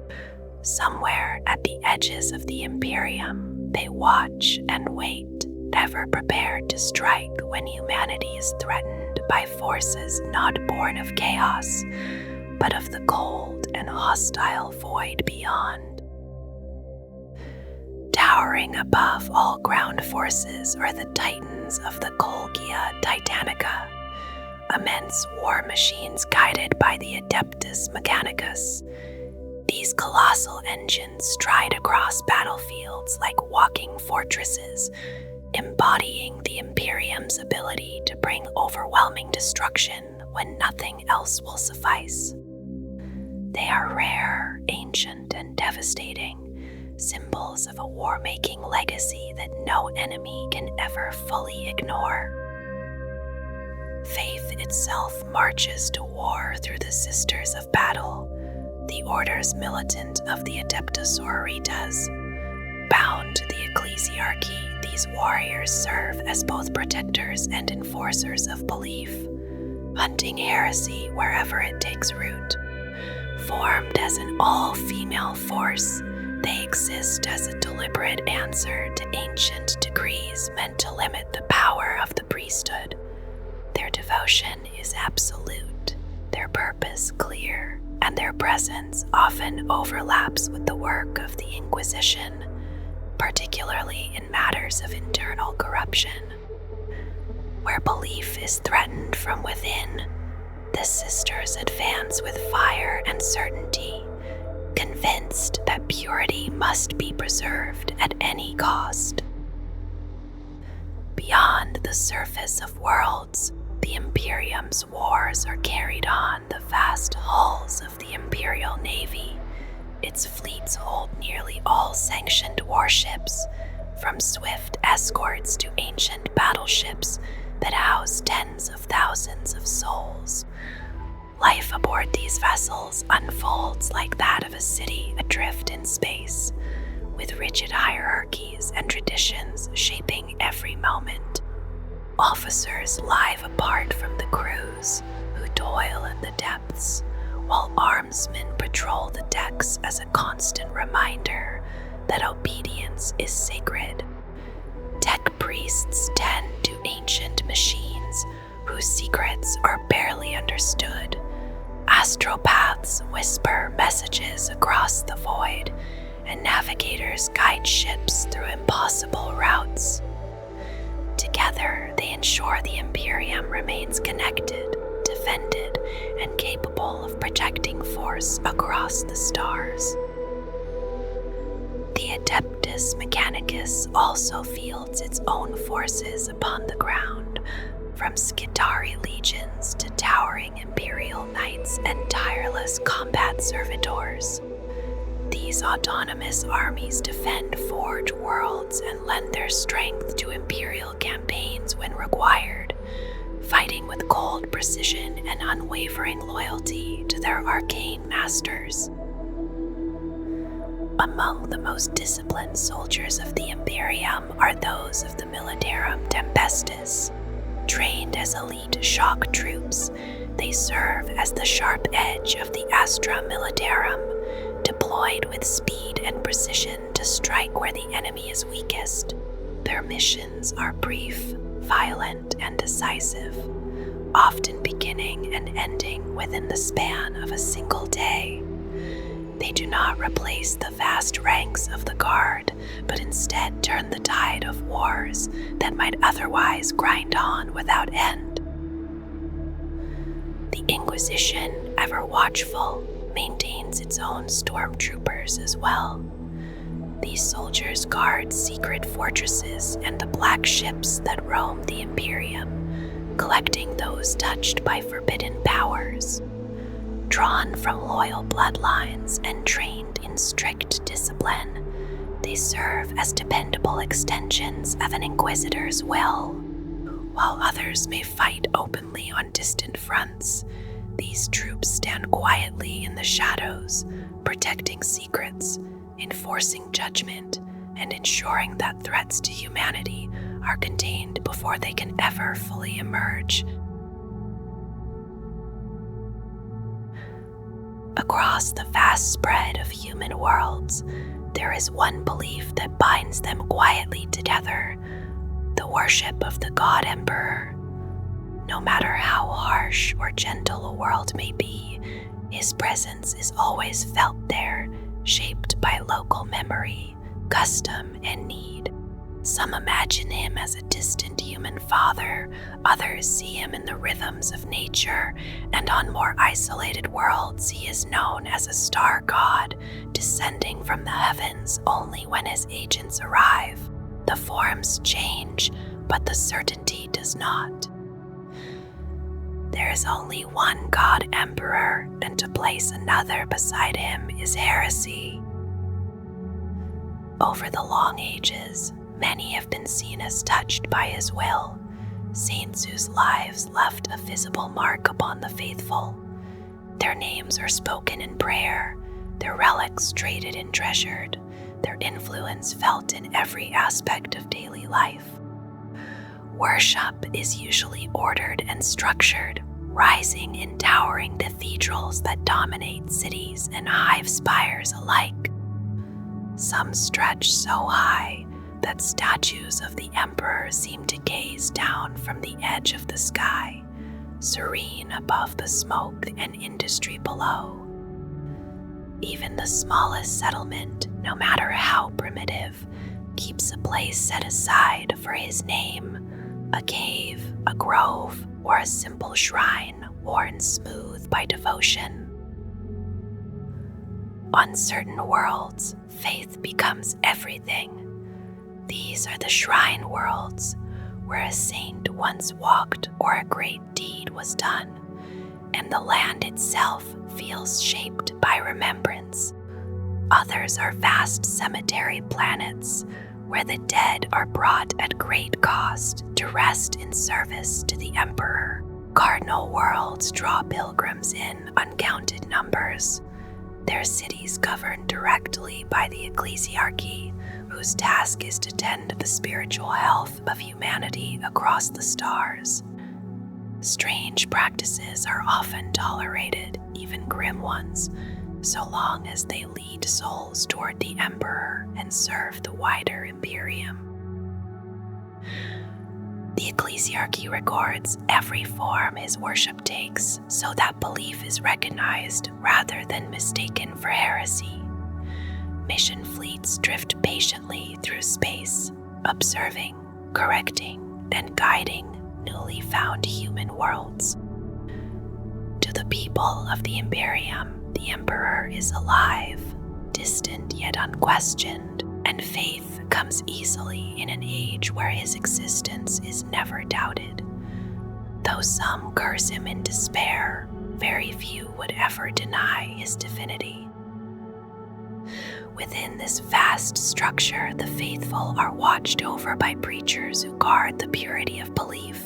Somewhere at the edges of the Imperium, they watch and wait, ever prepared to strike when humanity is threatened by forces not born of chaos, but of the cold and hostile void beyond. Towering above all ground forces are the Titans of the Colgia Titanica, immense war machines guided by the Adeptus Mechanicus. These colossal engines stride across battlefields like walking fortresses, embodying the Imperium's ability to bring overwhelming destruction when nothing else will suffice. They are rare, ancient, and devastating, symbols of a war-making legacy that no enemy can ever fully ignore. Faith itself marches to war through the Sisters of Battle, the orders militant of the Adeptus Sororitas. Bound to the ecclesiarchy, these warriors serve as both protectors and enforcers of belief, hunting heresy wherever it takes root. Formed as an all-female force, they exist as a deliberate answer to ancient decrees meant to limit the power of the priesthood. Their devotion is absolute, their purpose clear, and their presence often overlaps with the work of the Inquisition, particularly in matters of internal corruption. Where belief is threatened from within, the sisters advance with fire and certainty, convinced that purity must be preserved at any cost. Beyond the surface of worlds, the Imperium's wars are carried on the vast hulls of the Imperial Navy. Its fleets hold nearly all sanctioned warships, from swift escorts to ancient battleships that house tens of thousands of souls. Life aboard these vessels unfolds like that of a city adrift in space, with rigid hierarchies and traditions shaping every moment. Officers live apart from the crews who toil in the depths, while armsmen patrol the decks as a constant reminder that obedience is sacred. Tech priests tend to ancient machines whose secrets are barely understood. Astropaths whisper messages across the void, and navigators guide ships through impossible routes. Together, they ensure the Imperium remains connected, defended, and capable of projecting force across the stars. The Adeptus Mechanicus also fields its own forces upon the ground, from Skitarii legions to towering Imperial Knights and tireless combat servitors. These autonomous armies defend forged worlds and lend their strength to Imperial campaigns when required, fighting with cold precision and unwavering loyalty to their arcane masters. Among the most disciplined soldiers of the Imperium are those of the Militarum Tempestus. Trained as elite shock troops, they serve as the sharp edge of the Astra Militarum, deployed with speed and precision to strike where the enemy is weakest. Their missions are brief, violent, and decisive, often beginning and ending within the span of a single day. They do not replace the vast ranks of the Guard, but instead turn the tide of wars that might otherwise grind on without end. The Inquisition, ever watchful, maintains its own stormtroopers as well. These soldiers guard secret fortresses and the black ships that roam the Imperium, collecting those touched by forbidden powers. Drawn from loyal bloodlines and trained in strict discipline, they serve as dependable extensions of an Inquisitor's will. While others may fight openly on distant fronts, these troops stand quietly in the shadows, protecting secrets, enforcing judgment, and ensuring that threats to humanity are contained before they can ever fully emerge. Across the vast spread of human worlds, there is one belief that binds them quietly together: the worship of the God Emperor. No matter how harsh or gentle a world may be, his presence is always felt there, shaped by local memory, custom, and need. Some imagine him as a distant human father, others see him in the rhythms of nature, and on more isolated worlds he is known as a star god, descending from the heavens only when his agents arrive. The forms change, but the certainty does not. There is only one God Emperor, and to place another beside him is heresy. Over the long ages, many have been seen as touched by his will, saints whose lives left a visible mark upon the faithful. Their names are spoken in prayer, their relics traded and treasured, their influence felt in every aspect of daily life. Worship is usually ordered and structured, rising in towering cathedrals that dominate cities and hive spires alike. Some stretch so high that statues of the Emperor seem to gaze down from the edge of the sky, serene above the smoke and industry below. Even the smallest settlement, no matter how primitive, keeps a place set aside for his name, a cave, a grove, or a simple shrine worn smooth by devotion. On certain worlds, faith becomes everything. These are the shrine worlds, where a saint once walked or a great deed was done, and the land itself feels shaped by remembrance. Others are vast cemetery planets, where the dead are brought at great cost to rest in service to the Emperor. Cardinal worlds draw pilgrims in uncounted numbers, their cities governed directly by the ecclesiarchy, whose task is to tend to the spiritual health of humanity across the stars. Strange practices are often tolerated, even grim ones, so long as they lead souls toward the Emperor and serve the wider Imperium. The ecclesiarchy records every form his worship takes, so that belief is recognized rather than mistaken for heresy. Mission fleets drift patiently through space, observing, correcting, and guiding newly found human worlds. To the people of the Imperium, the Emperor is alive, distant yet unquestioned, and faith comes easily in an age where his existence is never doubted. Though some curse him in despair, very few would ever deny his divinity. Within this vast structure, the faithful are watched over by preachers who guard the purity of belief,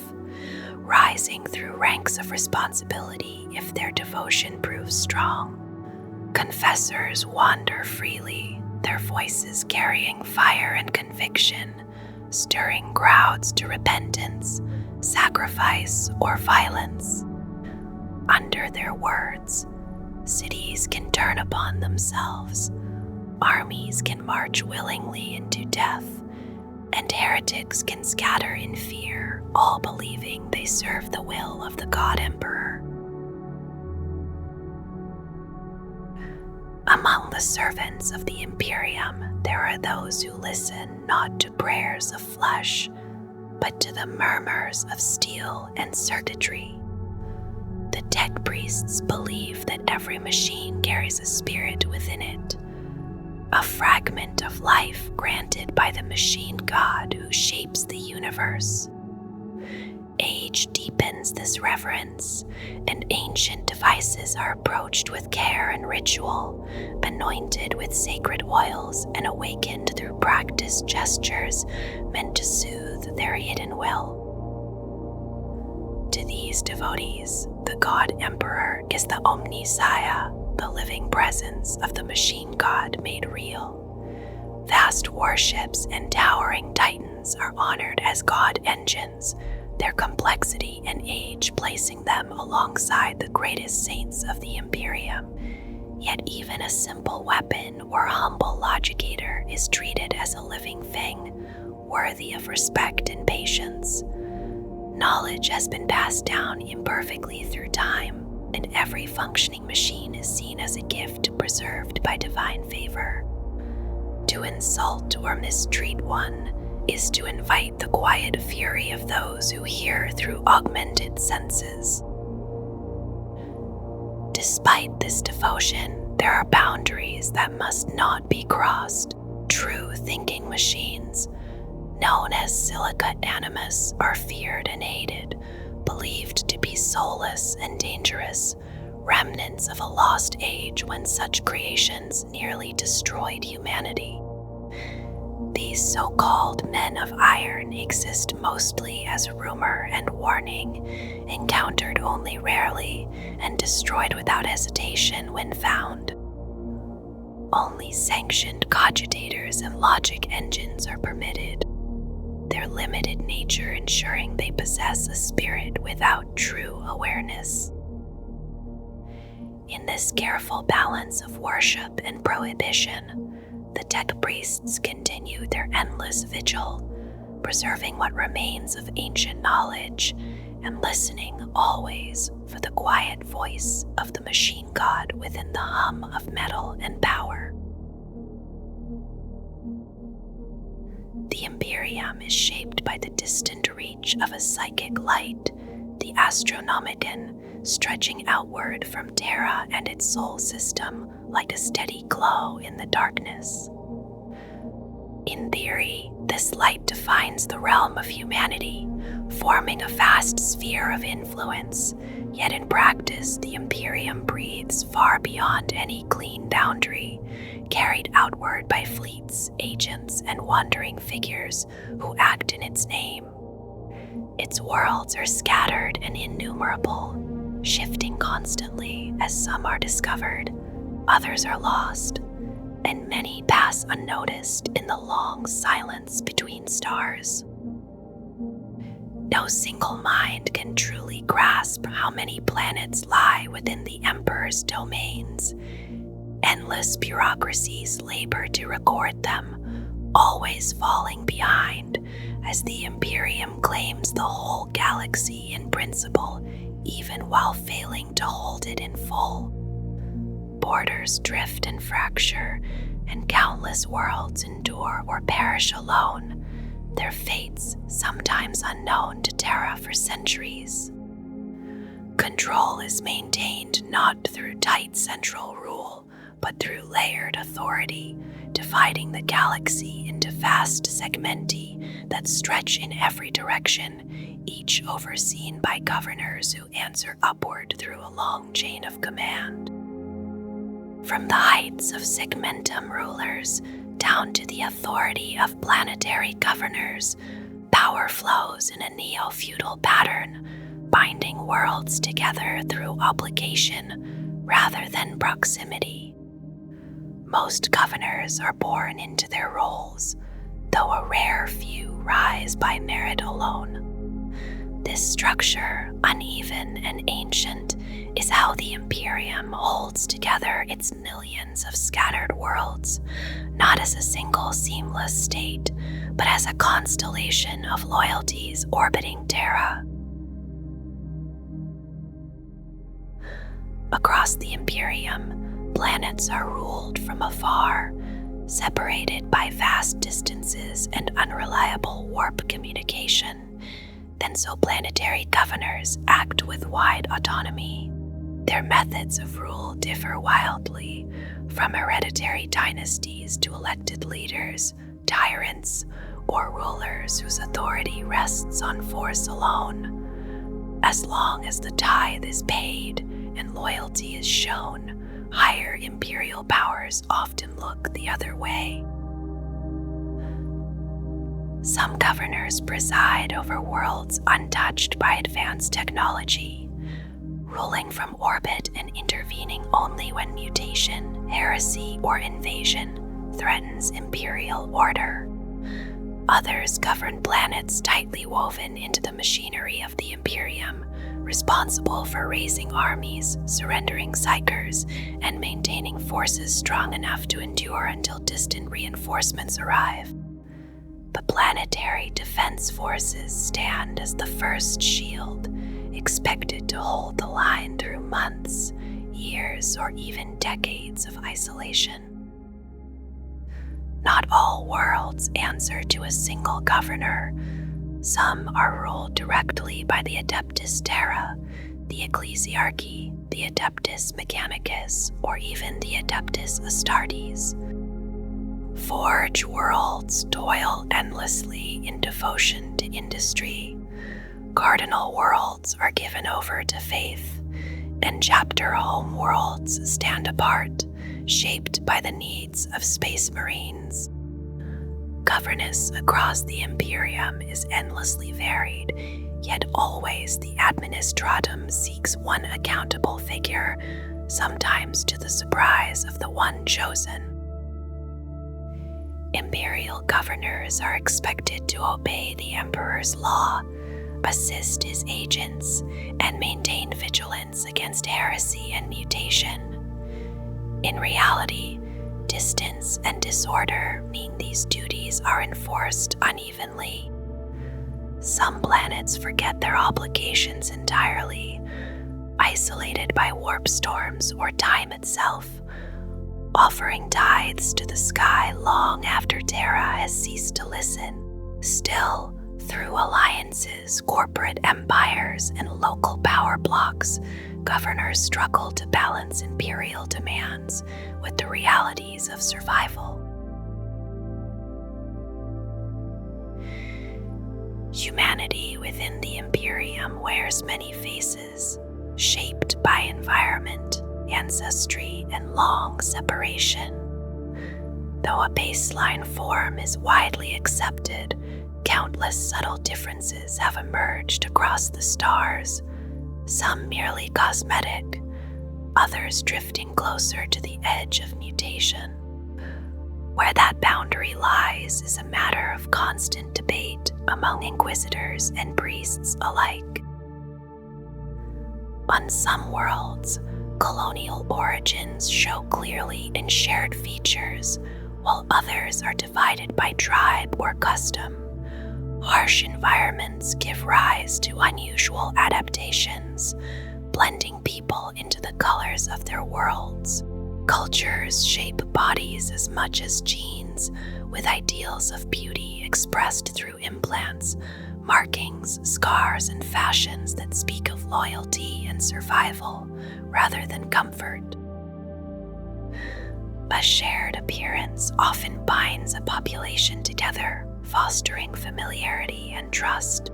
rising through ranks of responsibility if their devotion proves strong. Confessors wander freely, their voices carrying fire and conviction, stirring crowds to repentance, sacrifice, or violence. Under their words, cities can turn upon themselves, armies can march willingly into death, and heretics can scatter in fear, all believing they serve the will of the God Emperor. Among the servants of the Imperium, there are those who listen not to prayers of flesh, but to the murmurs of steel and circuitry. The tech priests believe that every machine carries a spirit within it, a fragment of life granted by the machine god who shapes the universe. Age deepens this reverence, and ancient devices are approached with care and ritual, anointed with sacred oils and awakened through practiced gestures meant to soothe their hidden will. To these devotees, the God Emperor is the Omnisaya, the living presence of the machine god made real. Vast warships and towering titans are honored as god engines, their complexity and age placing them alongside the greatest saints of the Imperium. Yet even a simple weapon or humble logicator is treated as a living thing, worthy of respect and patience. Knowledge has been passed down imperfectly through time, and every functioning machine is seen as a gift preserved by divine favor. To insult or mistreat one is to invite the quiet fury of those who hear through augmented senses. Despite this devotion, there are boundaries that must not be crossed. True thinking machines, known as silica animus, are feared and hated, believed to be soulless and dangerous, remnants of a lost age when such creations nearly destroyed humanity. These so-called men of iron exist mostly as rumor and warning, encountered only rarely, and destroyed without hesitation when found. Only sanctioned cogitators and logic engines are permitted, their limited nature ensuring they possess a spirit without true awareness. In this careful balance of worship and prohibition, the tech priests continue their endless vigil, preserving what remains of ancient knowledge and listening always for the quiet voice of the machine god within the hum of metal and power. The Imperium is shaped by the distant reach of a psychic light, the Astronomicon, stretching outward from Terra and its soul system like a steady glow in the darkness. In theory, this light defines the realm of humanity, forming a vast sphere of influence, yet in practice the Imperium breathes far beyond any clean boundary, carried outward by fleets, agents, and wandering figures who act in its name. Its worlds are scattered and innumerable, shifting constantly as some are discovered, others are lost, and many pass unnoticed in the long silence between stars. No single mind can truly grasp how many planets lie within the Emperor's domains. Endless bureaucracies labor to record them, always falling behind, as the Imperium claims the whole galaxy in principle, even while failing to hold it in full. Borders drift and fracture, and countless worlds endure or perish alone, their fates sometimes unknown to Terra for centuries. Control is maintained not through tight central rule, but through layered authority, dividing the galaxy into vast segmenti that stretch in every direction, each overseen by governors who answer upward through a long chain of command. From the heights of segmentum rulers down to the authority of planetary governors, power flows in a neo-feudal pattern, binding worlds together through obligation rather than proximity. Most governors are born into their roles, though a rare few rise by merit alone. This structure, uneven and ancient, is how the Imperium holds together its millions of scattered worlds, not as a single seamless state, but as a constellation of loyalties orbiting Terra. Across the Imperium, planets are ruled from afar, separated by vast distances and unreliable warp communication. Then so planetary governors act with wide autonomy. Their methods of rule differ wildly, from hereditary dynasties to elected leaders, tyrants, or rulers whose authority rests on force alone. As long as the tithe is paid and loyalty is shown, higher imperial powers often look the other way. Some governors preside over worlds untouched by advanced technology, ruling from orbit and intervening only when mutation, heresy, or invasion threatens imperial order. Others govern planets tightly woven into the machinery of the Imperium, responsible for raising armies, surrendering psychers, and maintaining forces strong enough to endure until distant reinforcements arrive. The planetary defense forces stand as the first shield, expected to hold the line through months, years, or even decades of isolation. Not all worlds answer to a single governor. Some are ruled directly by the Adeptus Terra, the Ecclesiarchy, the Adeptus Mechanicus, or even the Adeptus Astartes. Forge worlds toil endlessly in devotion to industry. Cardinal worlds are given over to faith, and chapter home worlds stand apart, shaped by the needs of space marines. Governance across the Imperium is endlessly varied, yet always the administratum seeks one accountable figure, sometimes to the surprise of the one chosen. Imperial governors are expected to obey the Emperor's law, assist his agents, and maintain vigilance against heresy and mutation. In reality, distance and disorder mean these duties are enforced unevenly. Some planets forget their obligations entirely, isolated by warp storms or time itself, offering tithes to the sky long after Terra has ceased to listen. Still, through alliances, corporate empires, and local power blocks, governors struggle to balance imperial demands with the realities of survival. Humanity within the Imperium wears many faces, shaped by environment, ancestry, and long separation. Though a baseline form is widely accepted, countless subtle differences have emerged across the stars, some merely cosmetic, others drifting closer to the edge of mutation. Where that boundary lies is a matter of constant debate among inquisitors and priests alike. On some worlds, colonial origins show clearly in shared features, while others are divided by tribe or custom. Harsh environments give rise to unusual adaptations, blending people into the colors of their worlds. Cultures shape bodies as much as genes, with ideals of beauty expressed through implants, markings, scars, and fashions that speak of loyalty and survival rather than comfort. A shared appearance often binds a population together, fostering familiarity and trust.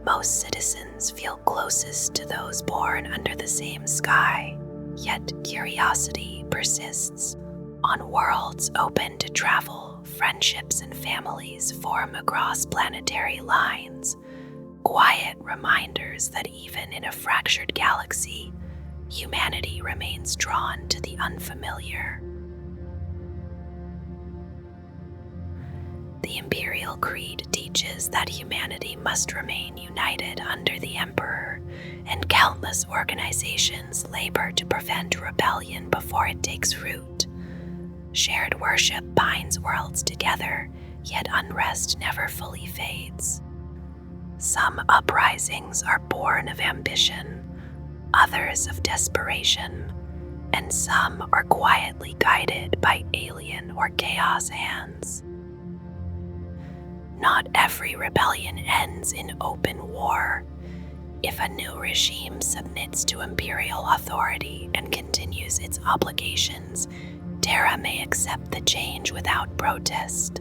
Most citizens feel closest to those born under the same sky, yet curiosity persists. On worlds open to travel, friendships and families form across planetary lines, quiet reminders that even in a fractured galaxy, humanity remains drawn to the unfamiliar. The Imperial Creed teaches that humanity must remain united under the Emperor, and countless organizations labor to prevent rebellion before it takes root. Shared worship binds worlds together, yet unrest never fully fades. Some uprisings are born of ambition, others of desperation, and some are quietly guided by alien or chaos hands. Not every rebellion ends in open war. If a new regime submits to imperial authority and continues its obligations, Terra may accept the change without protest.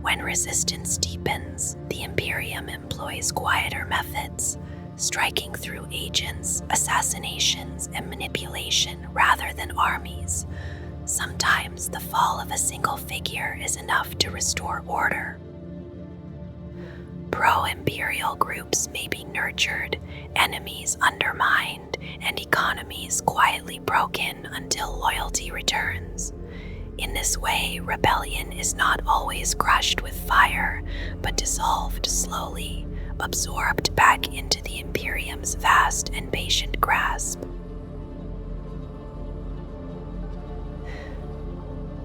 When resistance deepens, the Imperium employs quieter methods, striking through agents, assassinations, and manipulation rather than armies. Sometimes the fall of a single figure is enough to restore order. Pro-imperial groups may be nurtured, enemies undermined, and economies quietly broken until loyalty returns. In this way, rebellion is not always crushed with fire, but dissolved slowly, absorbed back into the Imperium's vast and patient grasp.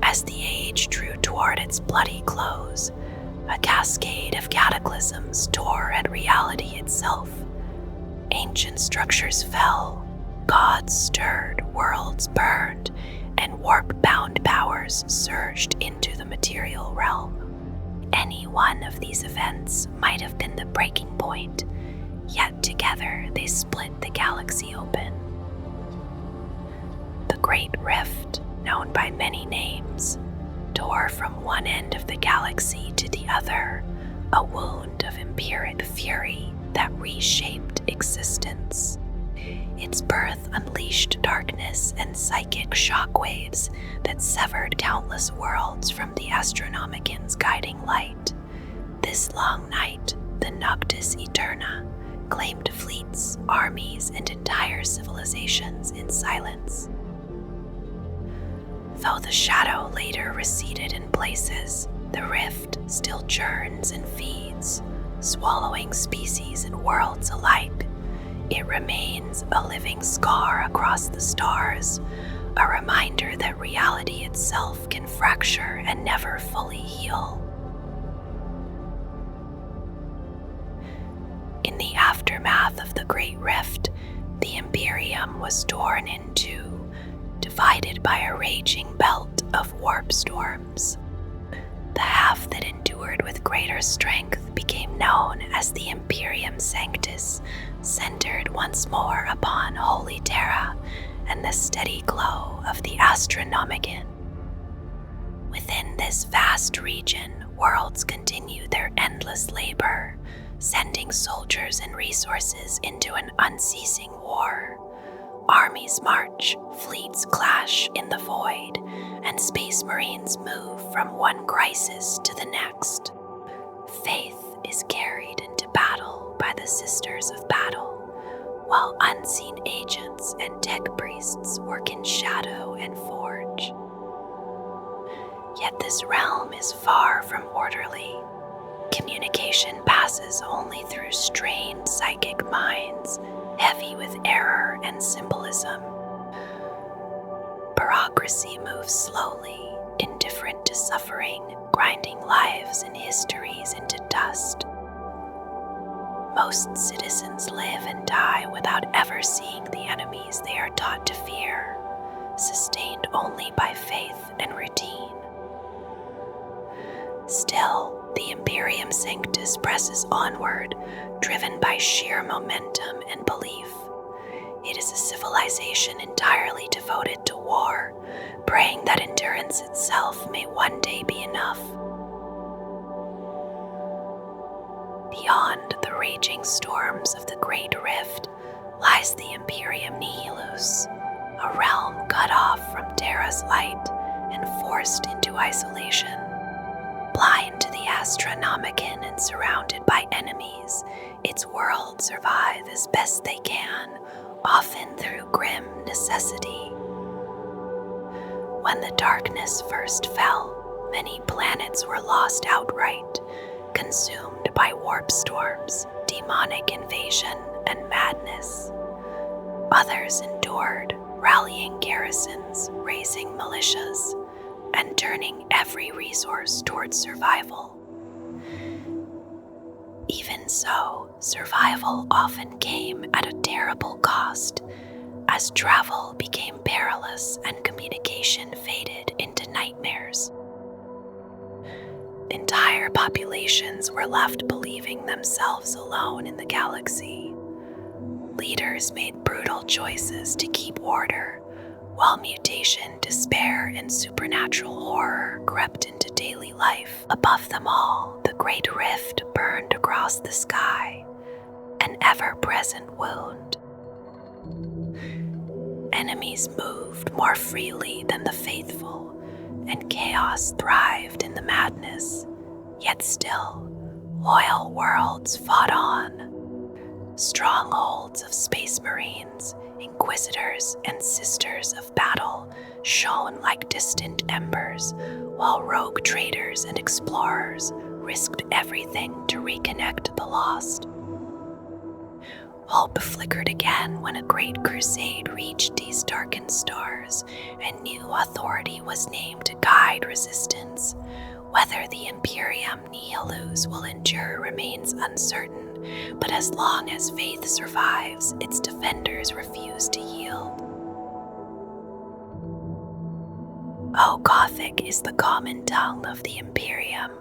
As the age drew toward its bloody close, a cascade of cataclysms tore at reality itself. Ancient structures fell, gods stirred, worlds burned, and warp-bound powers surged into the material realm. Any one of these events might have been the breaking point, yet together they split the galaxy open. The Great Rift, known by many names, tore from one end of the galaxy to the other, a wound of imperate fury that reshaped existence. Its birth unleashed darkness and psychic shockwaves that severed countless worlds from the Astronomican's guiding light. This long night, the Noctis Eterna, claimed fleets, armies, and entire civilizations in silence. Though the shadow later receded in places, the rift still churns and feeds, swallowing species and worlds alike. It remains a living scar across the stars, a reminder that reality itself can fracture and never fully heal. In the aftermath of the Great Rift, the Imperium was torn in two, divided by a raging belt of warp storms. The half that endured conquered with greater strength became known as the Imperium Sanctus, centered once more upon Holy Terra and the steady glow of the Astronomicon. Within this vast region, worlds continue their endless labor, sending soldiers and resources into an unceasing war. Armies march, fleets clash in the void, and space marines move from one crisis to the next. Faith is carried into battle by the Sisters of Battle, while unseen agents and tech priests work in shadow and forge. Yet this realm is far from orderly. Communication passes only through strained psychic minds, heavy with error and symbolism. Bureaucracy moves slowly, indifferent to suffering, grinding lives and histories into dust. Most citizens live and die without ever seeing the enemies they are taught to fear, sustained only by faith and routine. Still, the Imperium Sanctus presses onward, driven by sheer momentum and belief. It is a civilization entirely devoted to war, praying that endurance itself may one day be enough. Beyond the raging storms of the Great Rift lies the Imperium Nihilus, a realm cut off from Terra's light and forced into isolation. Blind to the Astronomicon and surrounded by enemies, its world survive as best they can, often through grim necessity. When the darkness first fell, many planets were lost outright, consumed by warp storms, demonic invasion, and madness. Others endured, rallying garrisons, raising militias, and turning every resource towards survival. Even so, survival often came at a terrible cost, as travel became perilous and communication faded into nightmares. Entire populations were left believing themselves alone in the galaxy. Leaders made brutal choices to keep order, while mutation, despair, and supernatural horror crept into daily life. Above them all, the Great Rift burned across the sky, an ever-present wound. Enemies moved more freely than the faithful, and chaos thrived in the madness. Yet still, loyal worlds fought on. Strongholds of space marines, inquisitors, and sisters of battle shone like distant embers, while rogue traders and explorers risked everything to reconnect the lost. Hope flickered again when a great crusade reached these darkened stars, and new authority was named to guide resistance. Whether the Imperium Nihilus will endure remains uncertain, but as long as faith survives, its defenders refuse to yield. O Gothic is the common tongue of the Imperium,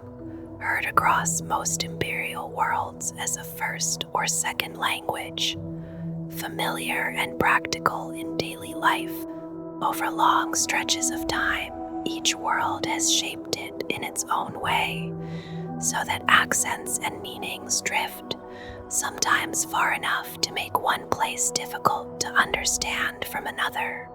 heard across most imperial worlds as a first or second language, familiar and practical in daily life. Over long stretches of time, each world has shaped it in its own way, so that accents and meanings drift, sometimes far enough to make one place difficult to understand from another.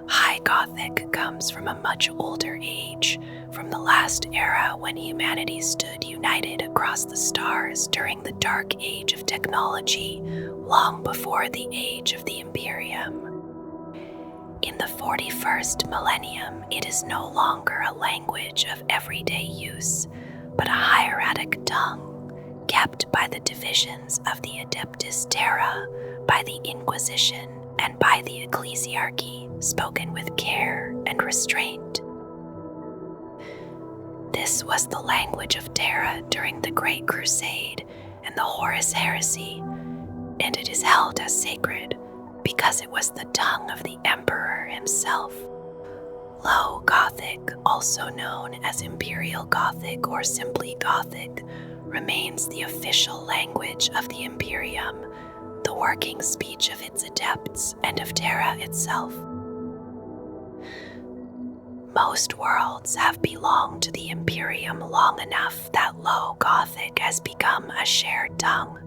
High Gothic comes from a much older age, from the last era when humanity stood united across the stars during the dark age of technology, long before the age of the Imperium. In the 41st millennium, it is no longer a language of everyday use, but a hieratic tongue, kept by the divisions of the Adeptus Terra, by the Inquisition, and by the Ecclesiarchy, spoken with care and restraint. This was the language of Terra during the Great Crusade and the Horus Heresy, and it is held as sacred because it was the tongue of the Emperor himself. Low Gothic, also known as Imperial Gothic or simply Gothic, remains the official language of the Imperium, the working speech of its adepts and of Terra itself. Most worlds have belonged to the Imperium long enough that Low Gothic has become a shared tongue,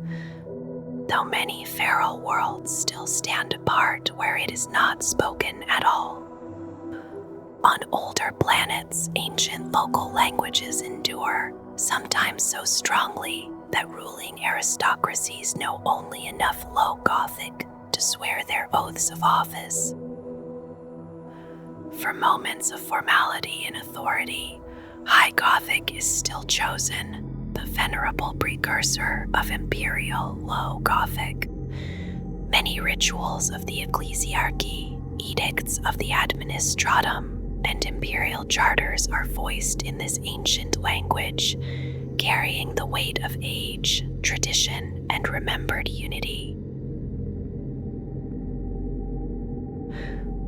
though many feral worlds still stand apart where it is not spoken at all. On older planets, ancient local languages endure, sometimes so strongly that ruling aristocracies know only enough Low Gothic to swear their oaths of office. For moments of formality and authority, High Gothic is still chosen, the venerable precursor of Imperial Low Gothic. Many rituals of the ecclesiarchy, edicts of the administratum, and imperial charters are voiced in this ancient language, carrying the weight of age, tradition, and remembered unity.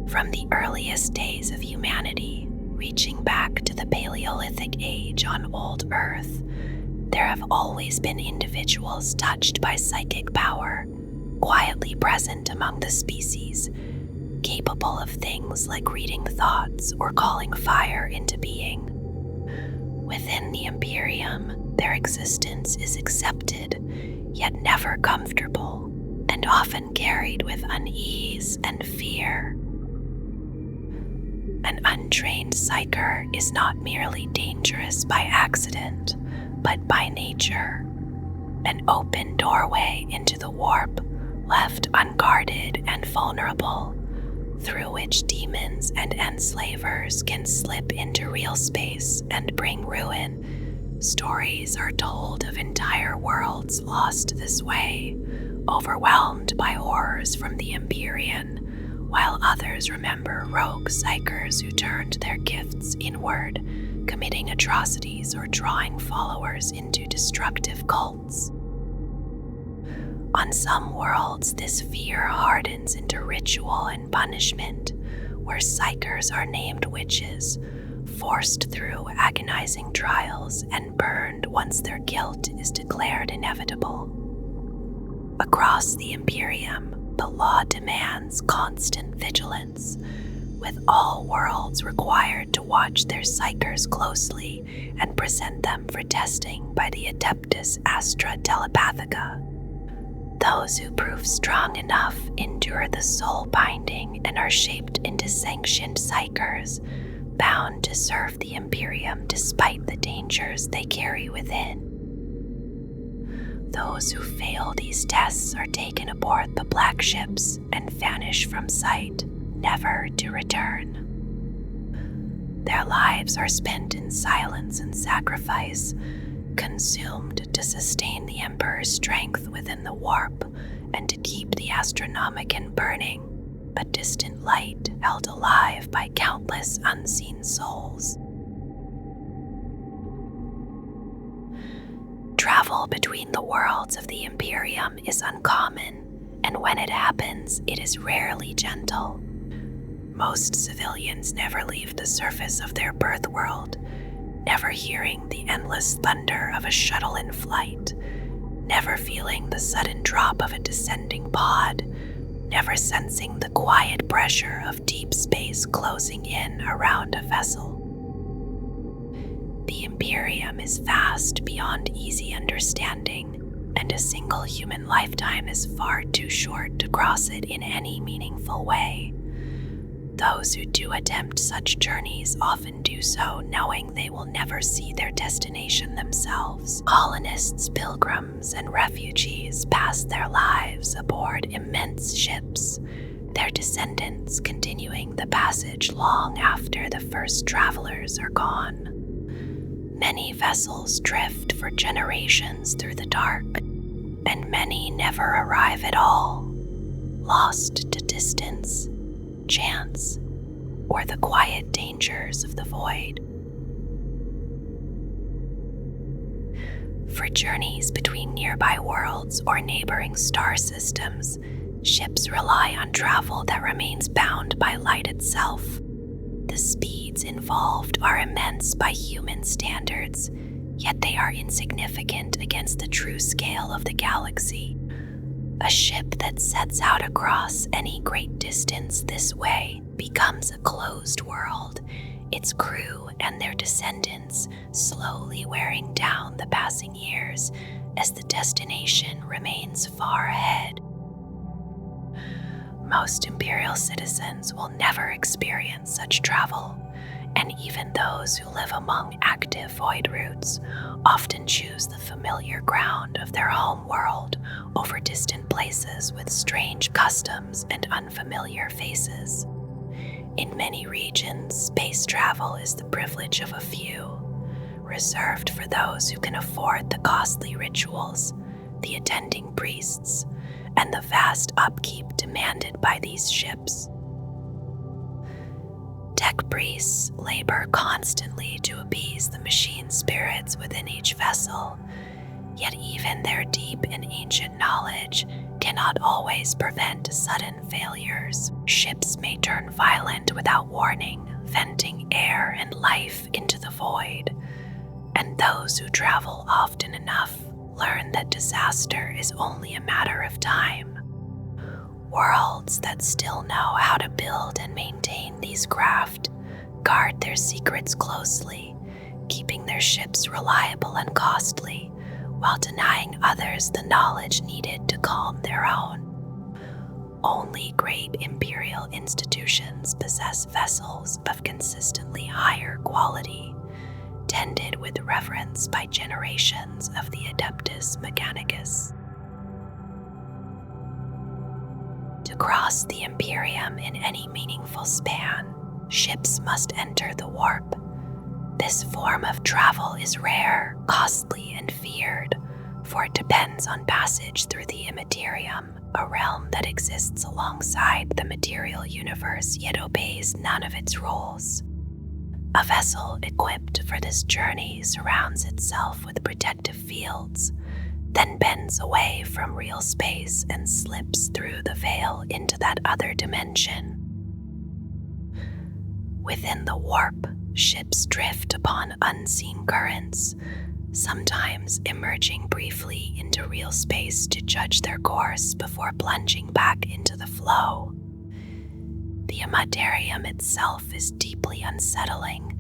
From the earliest days of humanity, reaching back to the Paleolithic age on old Earth, there have always been individuals touched by psychic power, quietly present among the species, capable of things like reading thoughts or calling fire into being. Within the Imperium, their existence is accepted, yet never comfortable, and often carried with unease and fear. An untrained psyker is not merely dangerous by accident, but by nature, an open doorway into the warp, left unguarded and vulnerable, through which demons and enslavers can slip into real space and bring ruin. Stories are told of entire worlds lost this way, overwhelmed by horrors from the Empyrean, while others remember rogue psychers who turned their gifts inward, committing atrocities or drawing followers into destructive cults. On some worlds, this fear hardens into ritual and punishment, where psychers are named witches, forced through agonizing trials and burned once their guilt is declared inevitable. Across the Imperium, the law demands constant vigilance, with all worlds required to watch their psychers closely and present them for testing by the Adeptus Astra Telepathica. Those who prove strong enough endure the soul binding and are shaped into sanctioned psychers, bound to serve the Imperium despite the dangers they carry within. Those who fail these tests are taken aboard the black ships and vanish from sight, never to return. Their lives are spent in silence and sacrifice, consumed to sustain the Emperor's strength within the warp and to keep the Astronomicon burning, a distant light held alive by countless unseen souls. Travel between the worlds of the Imperium is uncommon, and when it happens, it is rarely gentle. Most civilians never leave the surface of their birth world, never hearing the endless thunder of a shuttle in flight, never feeling the sudden drop of a descending pod, never sensing the quiet pressure of deep space closing in around a vessel. The Imperium is vast beyond easy understanding, and a single human lifetime is far too short to cross it in any meaningful way. Those who do attempt such journeys often do so knowing they will never see their destination themselves. Colonists, pilgrims, and refugees pass their lives aboard immense ships, their descendants continuing the passage long after the first travelers are gone. Many vessels drift for generations through the dark, and many never arrive at all, lost to distance, chance, or the quiet dangers of the void. For journeys between nearby worlds or neighboring star systems, ships rely on travel that remains bound by light itself. The speeds involved are immense by human standards, yet they are insignificant against the true scale of the galaxy. A ship that sets out across any great distance this way becomes a closed world, its crew and their descendants slowly wearing down the passing years as the destination remains far ahead. Most Imperial citizens will never experience such travel, and even those who live among active void routes often choose the familiar ground of their home world over distant places with strange customs and unfamiliar faces. In many regions, space travel is the privilege of a few, reserved for those who can afford the costly rituals, the attending priests, and the vast upkeep demanded by these ships. Tech priests labor constantly to appease the machine spirits within each vessel, yet even their deep and ancient knowledge cannot always prevent sudden failures. Ships may turn violent without warning, venting air and life into the void, and those who travel often enough learn that disaster is only a matter of time. Worlds that still know how to build and maintain these craft guard their secrets closely, keeping their ships reliable and costly, while denying others the knowledge needed to calm their own. Only great imperial institutions possess vessels of consistently higher quality, tended with reverence by generations of the Adeptus Mechanicus. To cross the Imperium in any meaningful span, ships must enter the warp. This form of travel is rare, costly, and feared, for it depends on passage through the immaterium, a realm that exists alongside the material universe yet obeys none of its rules. A vessel equipped for this journey surrounds itself with protective fields, then bends away from real space and slips through the veil into that other dimension. Within the warp, ships drift upon unseen currents, sometimes emerging briefly into real space to judge their course before plunging back into the flow. The immaterium itself is deeply unsettling,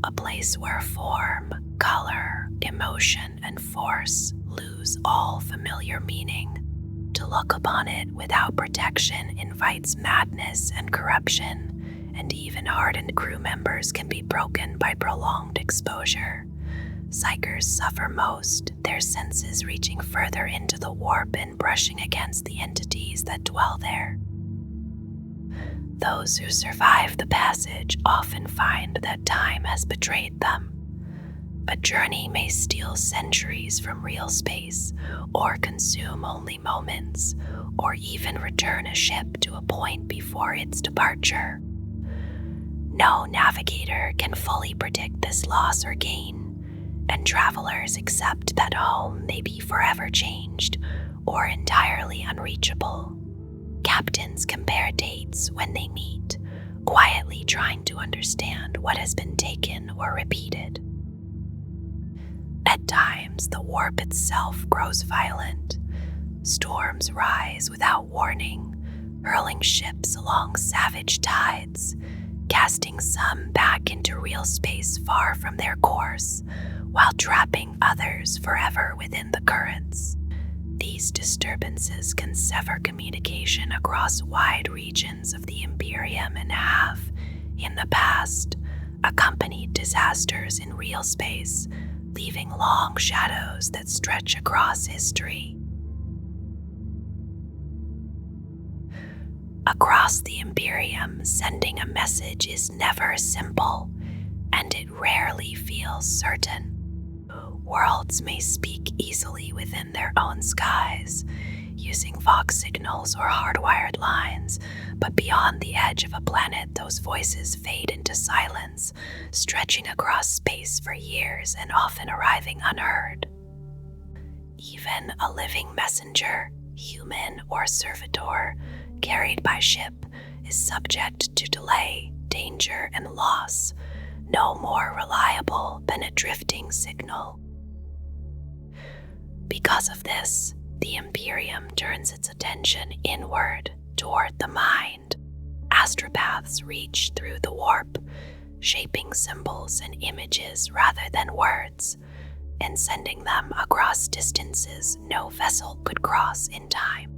a place where form, color, emotion, and force lose all familiar meaning. To look upon it without protection invites madness and corruption, and even hardened crew members can be broken by prolonged exposure. Psychers suffer most, their senses reaching further into the warp and brushing against the entities that dwell there. Those who survive the passage often find that time has betrayed them. A journey may steal centuries from real space, or consume only moments, or even return a ship to a point before its departure. No navigator can fully predict this loss or gain, and travelers accept that home may be forever changed or entirely unreachable. Captains compare dates when they meet, quietly trying to understand what has been taken or repeated. At times, the warp itself grows violent. Storms rise without warning, hurling ships along savage tides, casting some back into real space far from their course, while trapping others forever within the currents. These disturbances can sever communication across wide regions of the Imperium and have, in the past, accompanied disasters in real space, leaving long shadows that stretch across history. Across the Imperium, sending a message is never simple, and it rarely feels certain. Worlds may speak easily within their own skies, using vox signals or hardwired lines, but beyond the edge of a planet, those voices fade into silence, stretching across space for years and often arriving unheard. Even a living messenger, human or servitor, carried by ship, is subject to delay, danger and loss, no more reliable than a drifting signal. Because of this, the Imperium turns its attention inward toward the mind. Astropaths reach through the warp, shaping symbols and images rather than words, and sending them across distances no vessel could cross in time.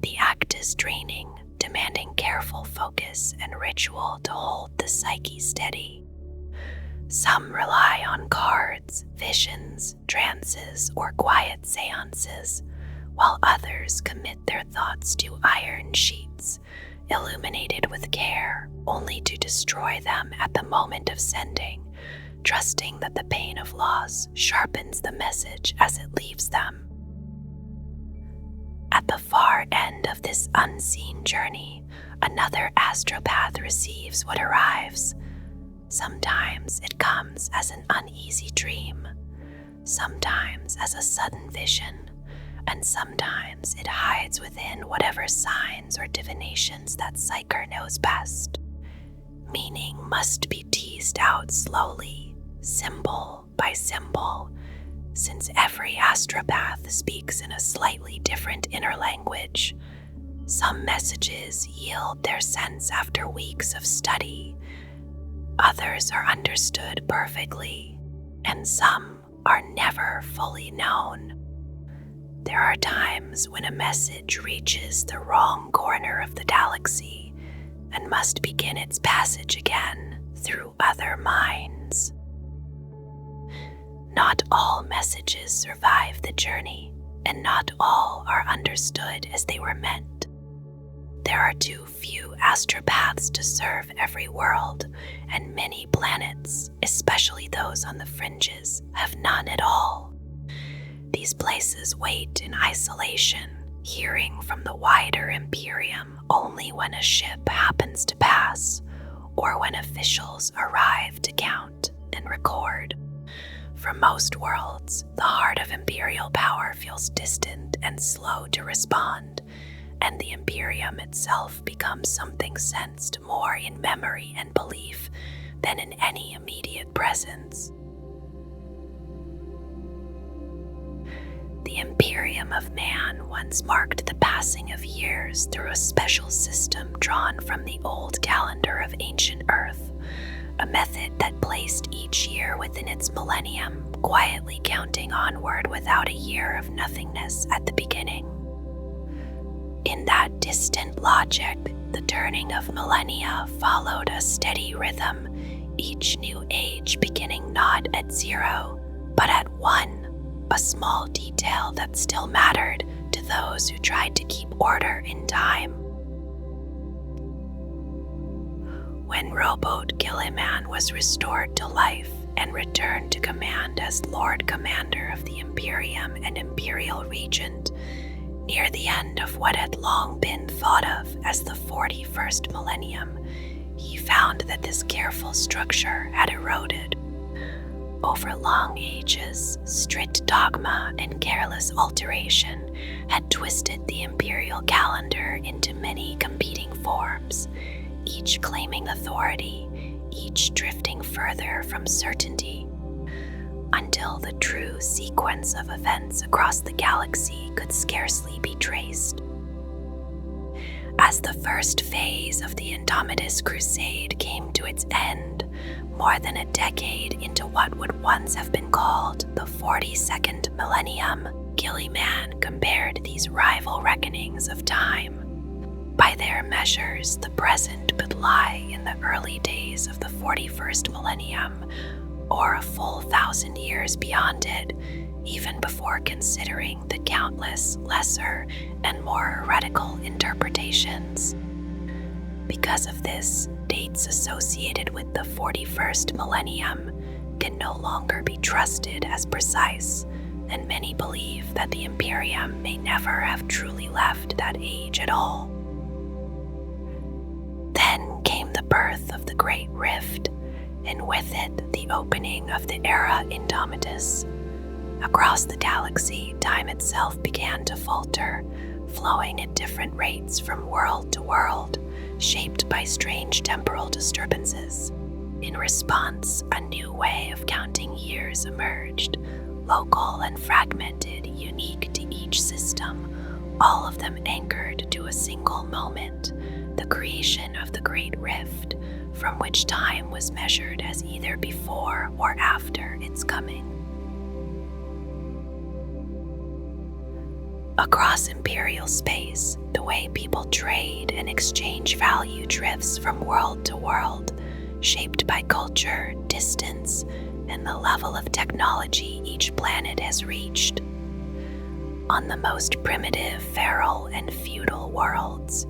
The act is draining, demanding careful focus and ritual to hold the psyche steady. Some rely on cards, visions, trances, or quiet seances, while others commit their thoughts to iron sheets, illuminated with care, only to destroy them at the moment of sending, trusting that the pain of loss sharpens the message as it leaves them. At the far end of this unseen journey, another astropath receives what arrives. Sometimes it comes as an uneasy dream, sometimes as a sudden vision, and sometimes it hides within whatever signs or divinations that psyker knows best. Meaning must be teased out slowly, symbol by symbol, since every astropath speaks in a slightly different inner language. Some messages yield their sense after weeks of study, others are understood perfectly, and some are never fully known. There are times when a message reaches the wrong corner of the galaxy and must begin its passage again through other minds. Not all messages survive the journey, and not all are understood as they were meant. There are too few astropaths to serve every world, and many planets, especially those on the fringes, have none at all. These places wait in isolation, hearing from the wider Imperium only when a ship happens to pass, or when officials arrive to count and record. For most worlds, the heart of Imperial power feels distant and slow to respond, and the Imperium itself becomes something sensed more in memory and belief than in any immediate presence. The Imperium of Man once marked the passing of years through a special system drawn from the old calendar of ancient Earth, a method that placed each year within its millennium, quietly counting onward without a year of nothingness at the beginning. In that distant logic, the turning of millennia followed a steady rhythm, each new age beginning not at 0, but at 1. A small detail that still mattered to those who tried to keep order in time. When rowboat Gilliman was restored to life and returned to command as Lord Commander of the Imperium and Imperial Regent, near the end of what had long been thought of as the 41st millennium, he found that this careful structure had eroded. Over long ages, strict dogma and careless alteration had twisted the Imperial Calendar into many competing forms, each claiming authority, each drifting further from certainty, until the true sequence of events across the galaxy could scarcely be traced. As the first phase of the Indomitus Crusade came to its end, more than a decade into what would once have been called the 42nd millennium, Gilliman compared these rival reckonings of time. By their measures, the present could lie in the early days of the 41st millennium, or a full 1,000 years beyond it, even before considering the countless lesser and more heretical interpretations. Because of this, dates associated with the 41st millennium can no longer be trusted as precise, and many believe that the Imperium may never have truly left that age at all. Then came the birth of the Great Rift, and with it the opening of the era Indomitus. Across the galaxy, time itself began to falter, flowing at different rates from world to world, shaped by strange temporal disturbances. In response, a new way of counting years emerged, local and fragmented, unique to each system, all of them anchored to a single moment, the creation of the Great Rift, from which time was measured as either before or after its coming. Across imperial space, the way people trade and exchange value drifts from world to world, shaped by culture, distance, and the level of technology each planet has reached. On the most primitive, feral, and feudal worlds,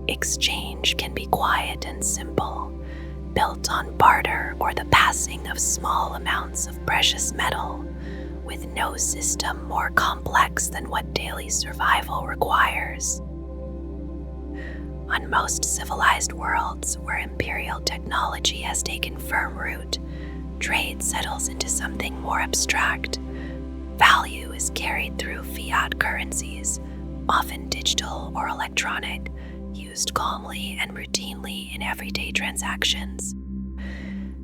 exchange can be quiet and simple, built on barter or the passing of small amounts of precious metal, with no system more complex than what daily survival requires. On most civilized worlds where imperial technology has taken firm root, trade settles into something more abstract. Value is carried through fiat currencies, often digital or electronic, used calmly and routinely in everyday transactions.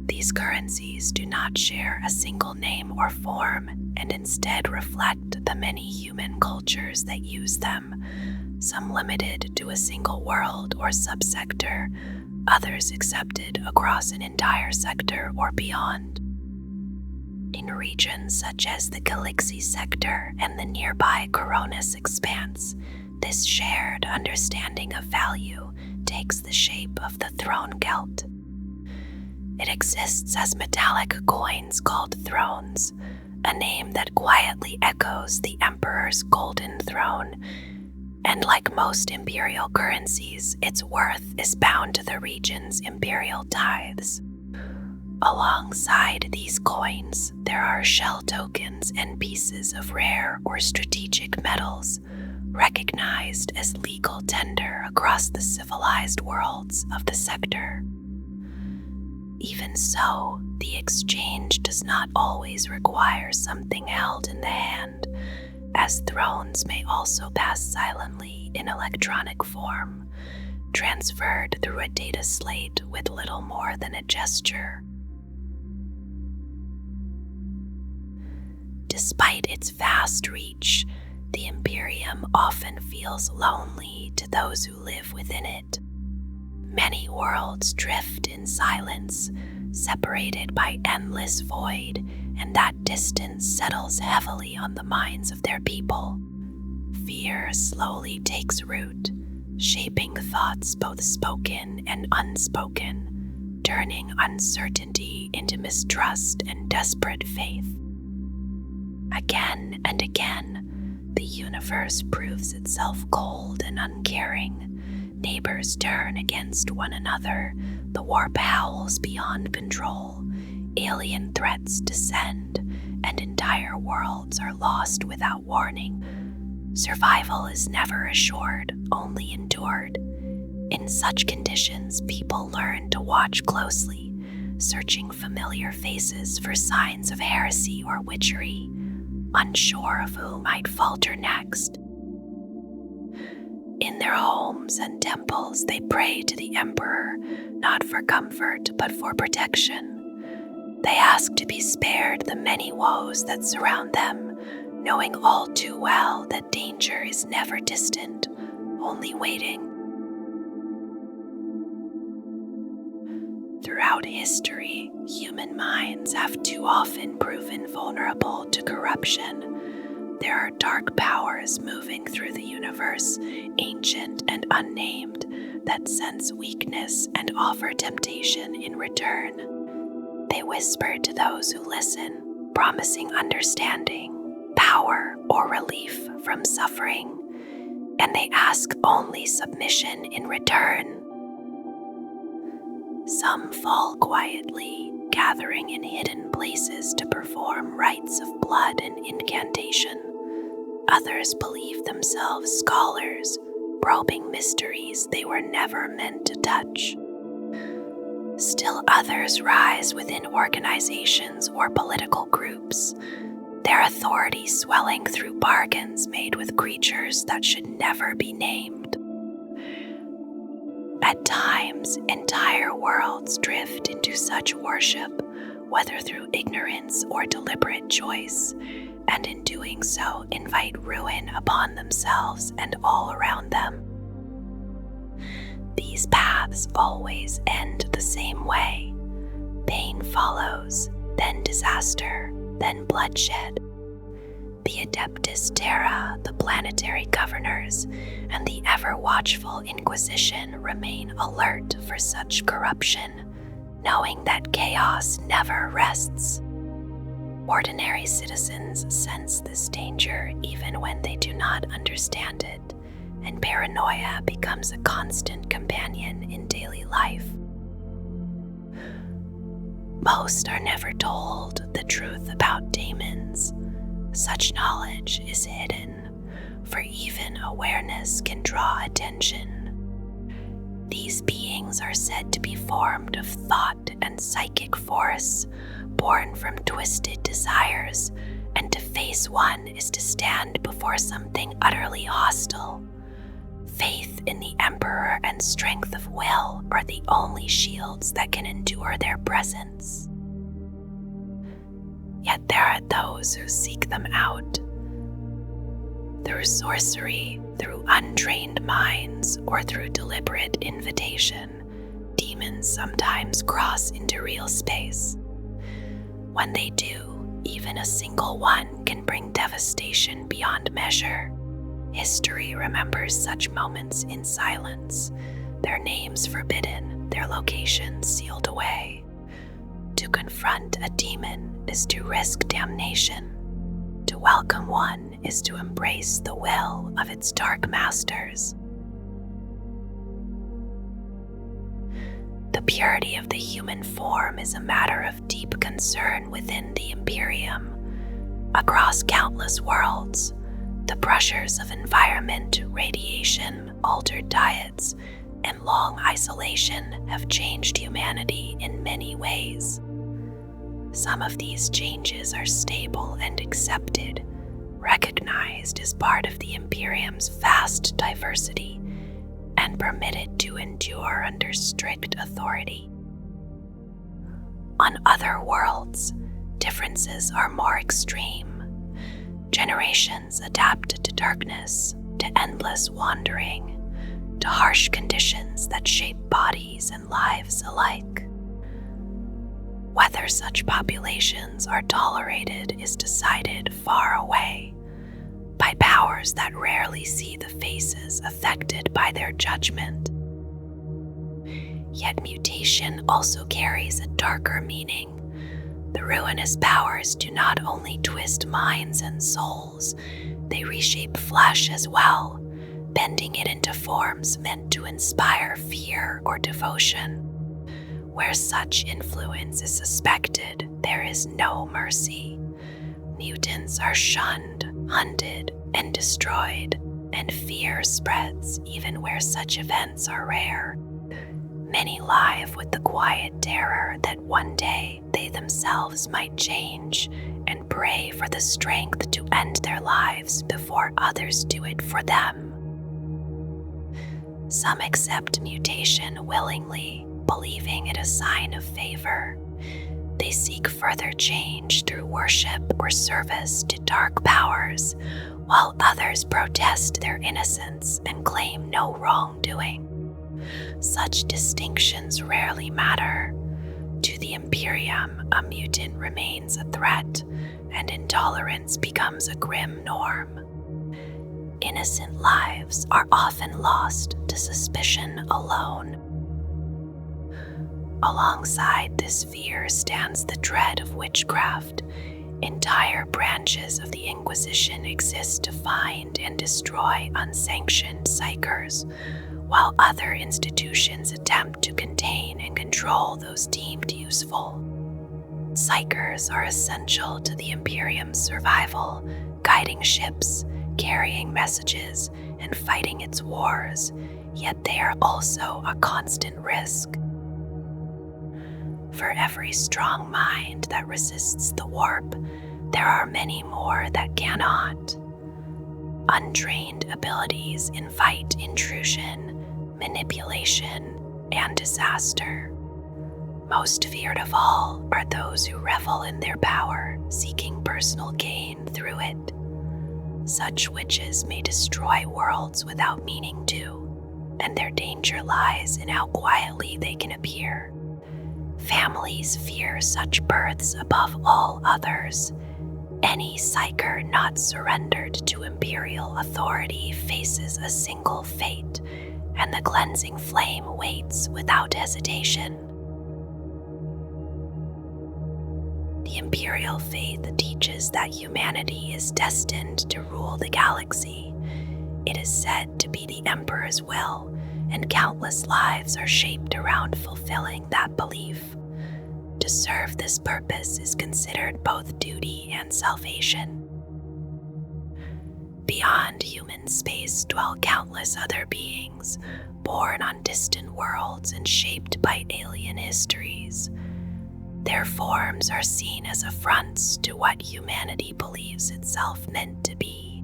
These currencies do not share a single name or form, and instead reflect the many human cultures that use them, some limited to a single world or subsector, others accepted across an entire sector or beyond. In regions such as the Galaxy sector and the nearby Coronis expanse, this shared understanding of value takes the shape of the throne gelt. It exists as metallic coins called thrones, a name that quietly echoes the Emperor's golden throne, and like most imperial currencies, its worth is bound to the region's imperial tithes. Alongside these coins, there are shell tokens and pieces of rare or strategic metals, recognized as legal tender across the civilized worlds of the sector. Even so, the exchange does not always require something held in the hand, as thrones may also pass silently in electronic form, transferred through a data slate with little more than a gesture. Despite its vast reach, the Imperium often feels lonely to those who live within it. Many worlds drift in silence, separated by endless void, and that distance settles heavily on the minds of their people. Fear slowly takes root, shaping thoughts both spoken and unspoken, turning uncertainty into mistrust and desperate faith. Again and again, the universe proves itself cold and uncaring. Neighbors turn against one another, the warp howls beyond control, alien threats descend, and entire worlds are lost without warning. Survival is never assured, only endured. In such conditions, people learn to watch closely, searching familiar faces for signs of heresy or witchery, unsure of who might falter next. In their homes and temples, they pray to the Emperor, not for comfort, but for protection. They ask to be spared the many woes that surround them, knowing all too well that danger is never distant, only waiting. Throughout history, human minds have too often proven vulnerable to corruption. There are dark powers moving through the universe, ancient and unnamed, that sense weakness and offer temptation in return. They whisper to those who listen, promising understanding, power, or relief from suffering, and they ask only submission in return. Some fall quietly, gathering in hidden places to perform rites of blood and incantation. Others believe themselves scholars, probing mysteries they were never meant to touch. Still others rise within organizations or political groups. their authority swelling through bargains made with creatures that should never be named. At times, entire worlds drift into such worship, whether through ignorance or deliberate choice, and in doing so invite ruin upon themselves and all around them. These paths always end the same way. Pain follows, then disaster, then bloodshed. The Adeptus Terra, the planetary governors, and the ever-watchful Inquisition remain alert for such corruption, knowing that chaos never rests. Ordinary citizens sense this danger even when they do not understand it, and paranoia becomes a constant companion in daily life. Most are never told the truth about demons. Such knowledge is hidden, for even awareness can draw attention. These beings are said to be formed of thought and psychic force, born from twisted desires, and to face one is to stand before something utterly hostile. Faith in the Emperor and strength of will are the only shields that can endure their presence. Yet there are those who seek them out. Through sorcery, through untrained minds, or through deliberate invitation, demons sometimes cross into real space. When they do, even a single one can bring devastation beyond measure. History remembers such moments in silence, their names forbidden, their locations sealed away. To confront a demon is to risk damnation. To welcome one is to embrace the will of its dark masters. The purity of the human form is a matter of deep concern within the Imperium. Across countless worlds, the pressures of environment, radiation, altered diets, and long isolation have changed humanity in many ways. Some of these changes are stable and accepted, recognized as part of the Imperium's vast diversity, and permitted to endure under strict authority. On other worlds, differences are more extreme. Generations adapt to darkness, to endless wandering, to harsh conditions that shape bodies and lives alike. Whether such populations are tolerated is decided far away, by powers that rarely see the faces affected by their judgment. Yet mutation also carries a darker meaning. The ruinous powers do not only twist minds and souls, they reshape flesh as well, bending it into forms meant to inspire fear or devotion. Where such influence is suspected, there is no mercy. Mutants are shunned, hunted, and destroyed, and fear spreads even where such events are rare. Many live with the quiet terror that one day they themselves might change, and pray for the strength to end their lives before others do it for them. Some accept mutation willingly, believing it a sign of favor. They seek further change through worship or service to dark powers, while others protest their innocence and claim no wrongdoing. Such distinctions rarely matter. To the Imperium, a mutant remains a threat, and intolerance becomes a grim norm. Innocent lives are often lost to suspicion alone. Alongside this fear stands the dread of witchcraft. Entire branches of the Inquisition exist to find and destroy unsanctioned psychers, while other institutions attempt to contain and control those deemed useful. Psychers are essential to the Imperium's survival, guiding ships, carrying messages, and fighting its wars, yet they are also a constant risk. For every strong mind that resists the warp, there are many more that cannot. Untrained abilities invite intrusion, manipulation, and disaster. Most feared of all are those who revel in their power, seeking personal gain through it. Such witches may destroy worlds without meaning to, and their danger lies in how quietly they can appear. Families fear such births above all others. Any psyker not surrendered to imperial authority faces a single fate, and the cleansing flame waits without hesitation. The imperial faith teaches that humanity is destined to rule the galaxy. It is said to be the Emperor's will, and countless lives are shaped around fulfilling that belief. To serve this purpose is considered both duty and salvation. Beyond human space dwell countless other beings, born on distant worlds and shaped by alien histories. Their forms are seen as affronts to what humanity believes itself meant to be.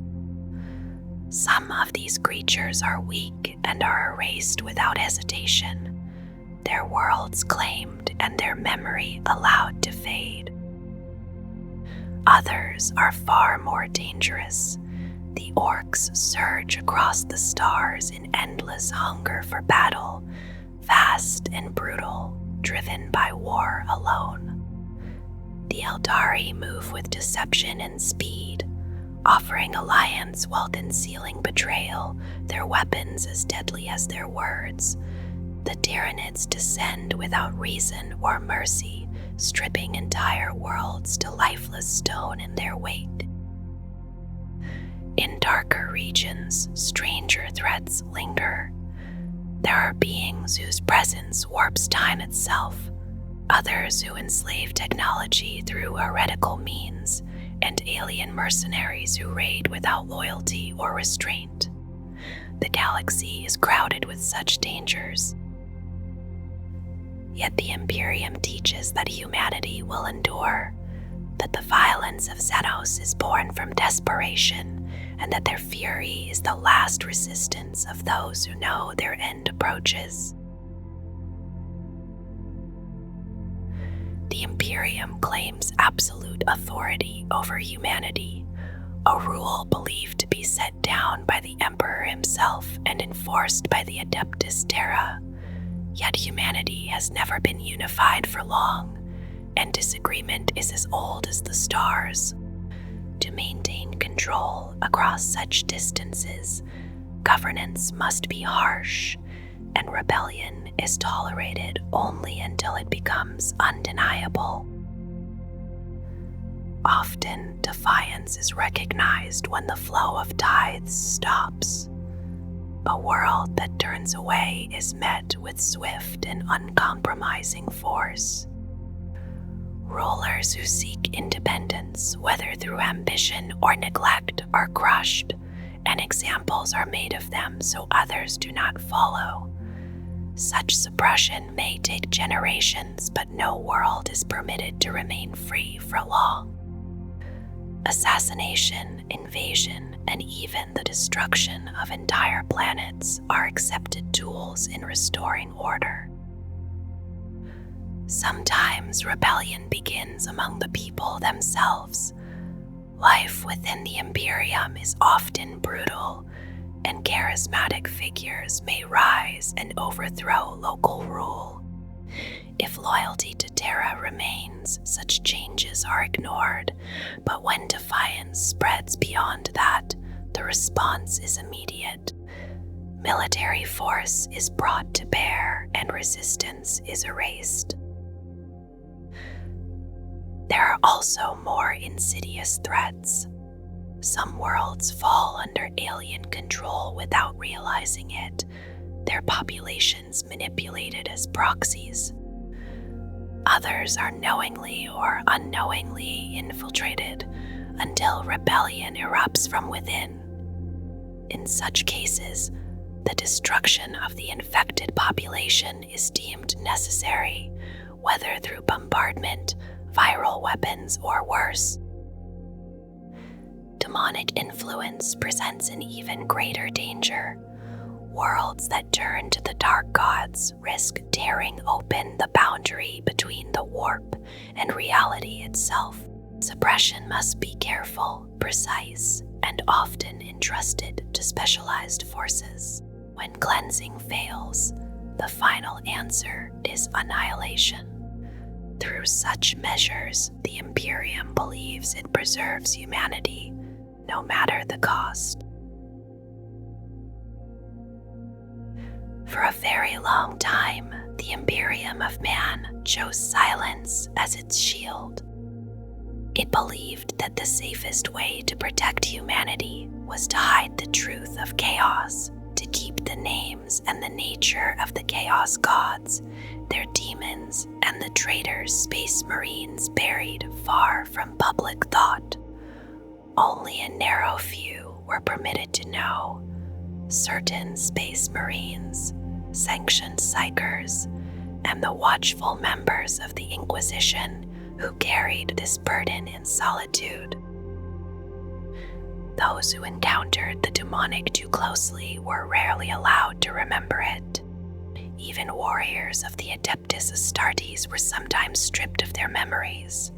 Some of these creatures are weak and are erased without hesitation, their worlds claimed and their memory allowed to fade. Others are far more dangerous. The orcs surge across the stars in endless hunger for battle, vast and brutal, driven by war alone. The Eldari move with deception and speed, offering alliance while concealing betrayal, their weapons as deadly as their words. The Tyranids descend without reason or mercy, stripping entire worlds to lifeless stone in their wake. In darker regions, stranger threats linger. There are beings whose presence warps time itself, others who enslave technology through heretical means, and alien mercenaries who raid without loyalty or restraint. The galaxy is crowded with such dangers. Yet the Imperium teaches that humanity will endure, that the violence of Xenos is born from desperation, and that their fury is the last resistance of those who know their end approaches. The Imperium claims absolute authority over humanity, a rule believed to be set down by the Emperor himself and enforced by the Adeptus Terra. Yet humanity has never been unified for long, and disagreement is as old as the stars. To maintain control across such distances, governance must be harsh, and rebellion is tolerated only until it becomes undeniable. Often, defiance is recognized when the flow of tithes stops. A world that turns away is met with swift and uncompromising force. Rulers who seek independence, whether through ambition or neglect, are crushed, and examples are made of them so others do not follow. Such suppression may take generations, but no world is permitted to remain free for long. Assassination, invasion, and even the destruction of entire planets are accepted tools in restoring order. Sometimes rebellion begins among the people themselves. Life within the Imperium is often brutal, and charismatic figures may rise and overthrow local rule. If loyalty to Terra remains, such changes are ignored, but when defiance spreads beyond that, the response is immediate. Military force is brought to bear and resistance is erased. There are also more insidious threats. Some worlds fall under alien control without realizing it, their populations manipulated as proxies. Others are knowingly or unknowingly infiltrated until rebellion erupts from within. In such cases, the destruction of the infected population is deemed necessary, whether through bombardment, viral weapons, or worse. demonic influence presents an even greater danger. Worlds that turn to the dark gods risk tearing open the boundary between the warp and reality itself. Suppression must be careful, precise, and often entrusted to specialized forces. When cleansing fails, the final answer is annihilation. Through such measures, the Imperium believes it preserves humanity, no matter the cost. For a very long time, the Imperium of Man chose silence as its shield. It believed that the safest way to protect humanity was to hide the truth of chaos, to keep the names and the nature of the Chaos Gods, their demons, and the traitor Space Marines buried far from public thought. Only a narrow few were permitted to know. Certain Space Marines, sanctioned psychers, and the watchful members of the Inquisition who carried this burden in solitude. Those who encountered the demonic too closely were rarely allowed to remember it. Even warriors of the Adeptus Astartes were sometimes stripped of their memories.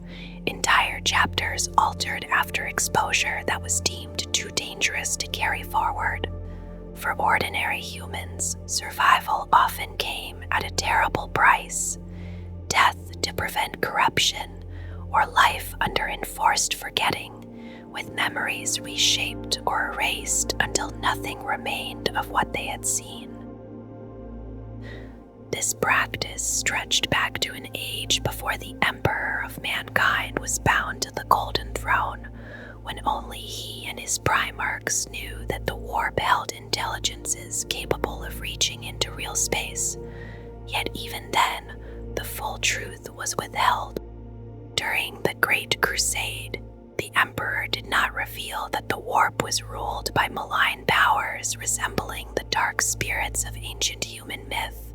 Entire chapters altered after exposure that was deemed too dangerous to carry forward. For ordinary humans, survival often came at a terrible price. Death to prevent corruption, or life under enforced forgetting, with memories reshaped or erased until nothing remained of what they had seen. This practice stretched back to an age before the Emperor of Mankind was bound to the Golden Throne, when only he and his Primarchs knew that the warp held intelligences capable of reaching into real space. Yet even then, the full truth was withheld. During the Great Crusade, the Emperor did not reveal that the warp was ruled by malign powers resembling the dark spirits of ancient human myth,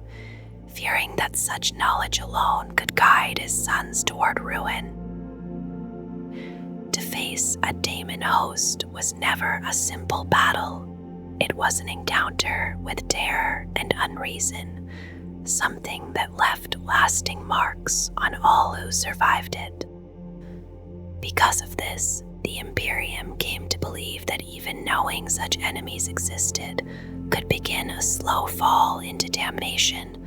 fearing that such knowledge alone could guide his sons toward ruin. To face a daemon host was never a simple battle. It was an encounter with terror and unreason, something that left lasting marks on all who survived it. Because of this, the Imperium came to believe that even knowing such enemies existed could begin a slow fall into damnation,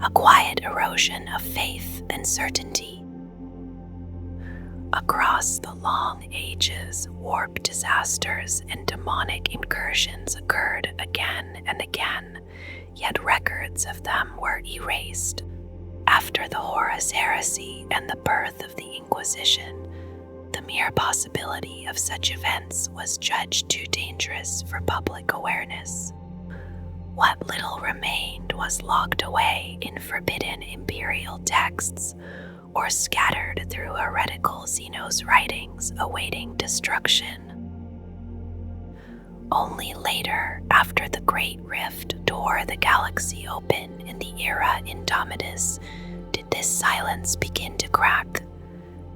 a quiet erosion of faith and certainty. Across the long ages, warp disasters and demonic incursions occurred again and again, yet records of them were erased. After the Horus Heresy and the birth of the Inquisition, the mere possibility of such events was judged too dangerous for public awareness. What little remained was locked away in forbidden imperial texts or scattered through heretical Xenos writings awaiting destruction. Only later, after the Great Rift tore the galaxy open in the era Indomitus, did this silence begin to crack.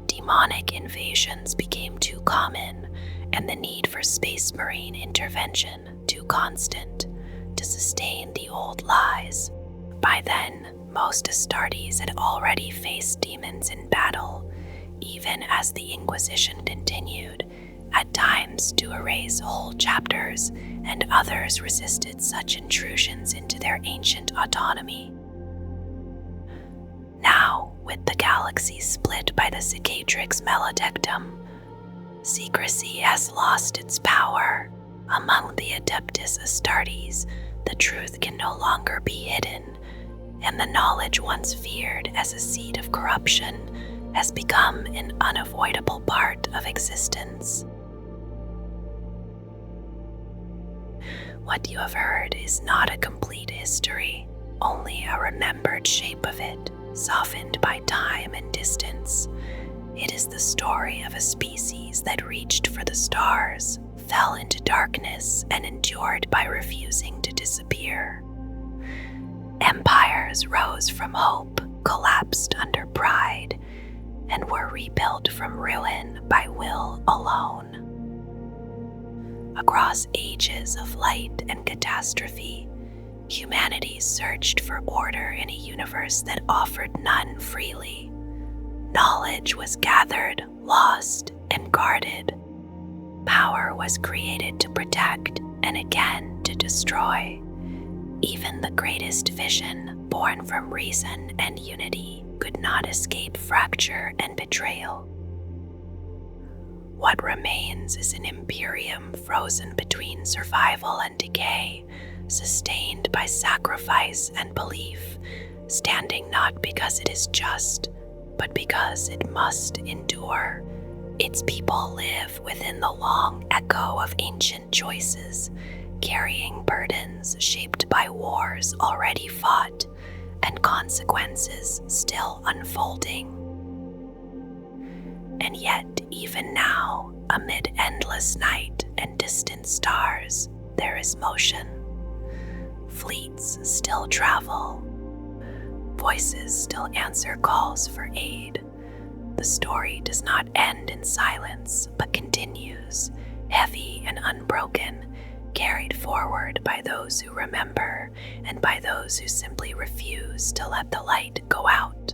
Demonic invasions became too common, and the need for Space Marine intervention too constant to sustain the old lies. By then, most Astartes had already faced demons in battle, even as the Inquisition continued, at times to erase whole chapters, and others resisted such intrusions into their ancient autonomy. Now, with the galaxy split by the cicatrix Maledictum, secrecy has lost its power. Among the Adeptus Astartes, the truth can no longer be hidden, and the knowledge once feared as a seed of corruption has become an unavoidable part of existence. What you have heard is not a complete history, only a remembered shape of it, softened by time and distance. It is the story of a species that reached for the stars, fell into darkness, and endured by refusing to disappear. Empires rose from hope, collapsed under pride, and were rebuilt from ruin by will alone. Across ages of light and catastrophe, humanity searched for order in a universe that offered none freely. Knowledge was gathered, lost, and guarded. Power was created to protect and again to destroy. Even the greatest vision, born from reason and unity, could not escape fracture and betrayal. What remains is an Imperium frozen between survival and decay, sustained by sacrifice and belief, standing not because it is just, but because it must endure. Its people live within the long echo of ancient choices, carrying burdens shaped by wars already fought and consequences still unfolding. And yet, even now, amid endless night and distant stars, there is motion. Fleets still travel. Voices still answer calls for aid. The story does not end in silence, but continues, heavy and unbroken, carried forward by those who remember and by those who simply refuse to let the light go out.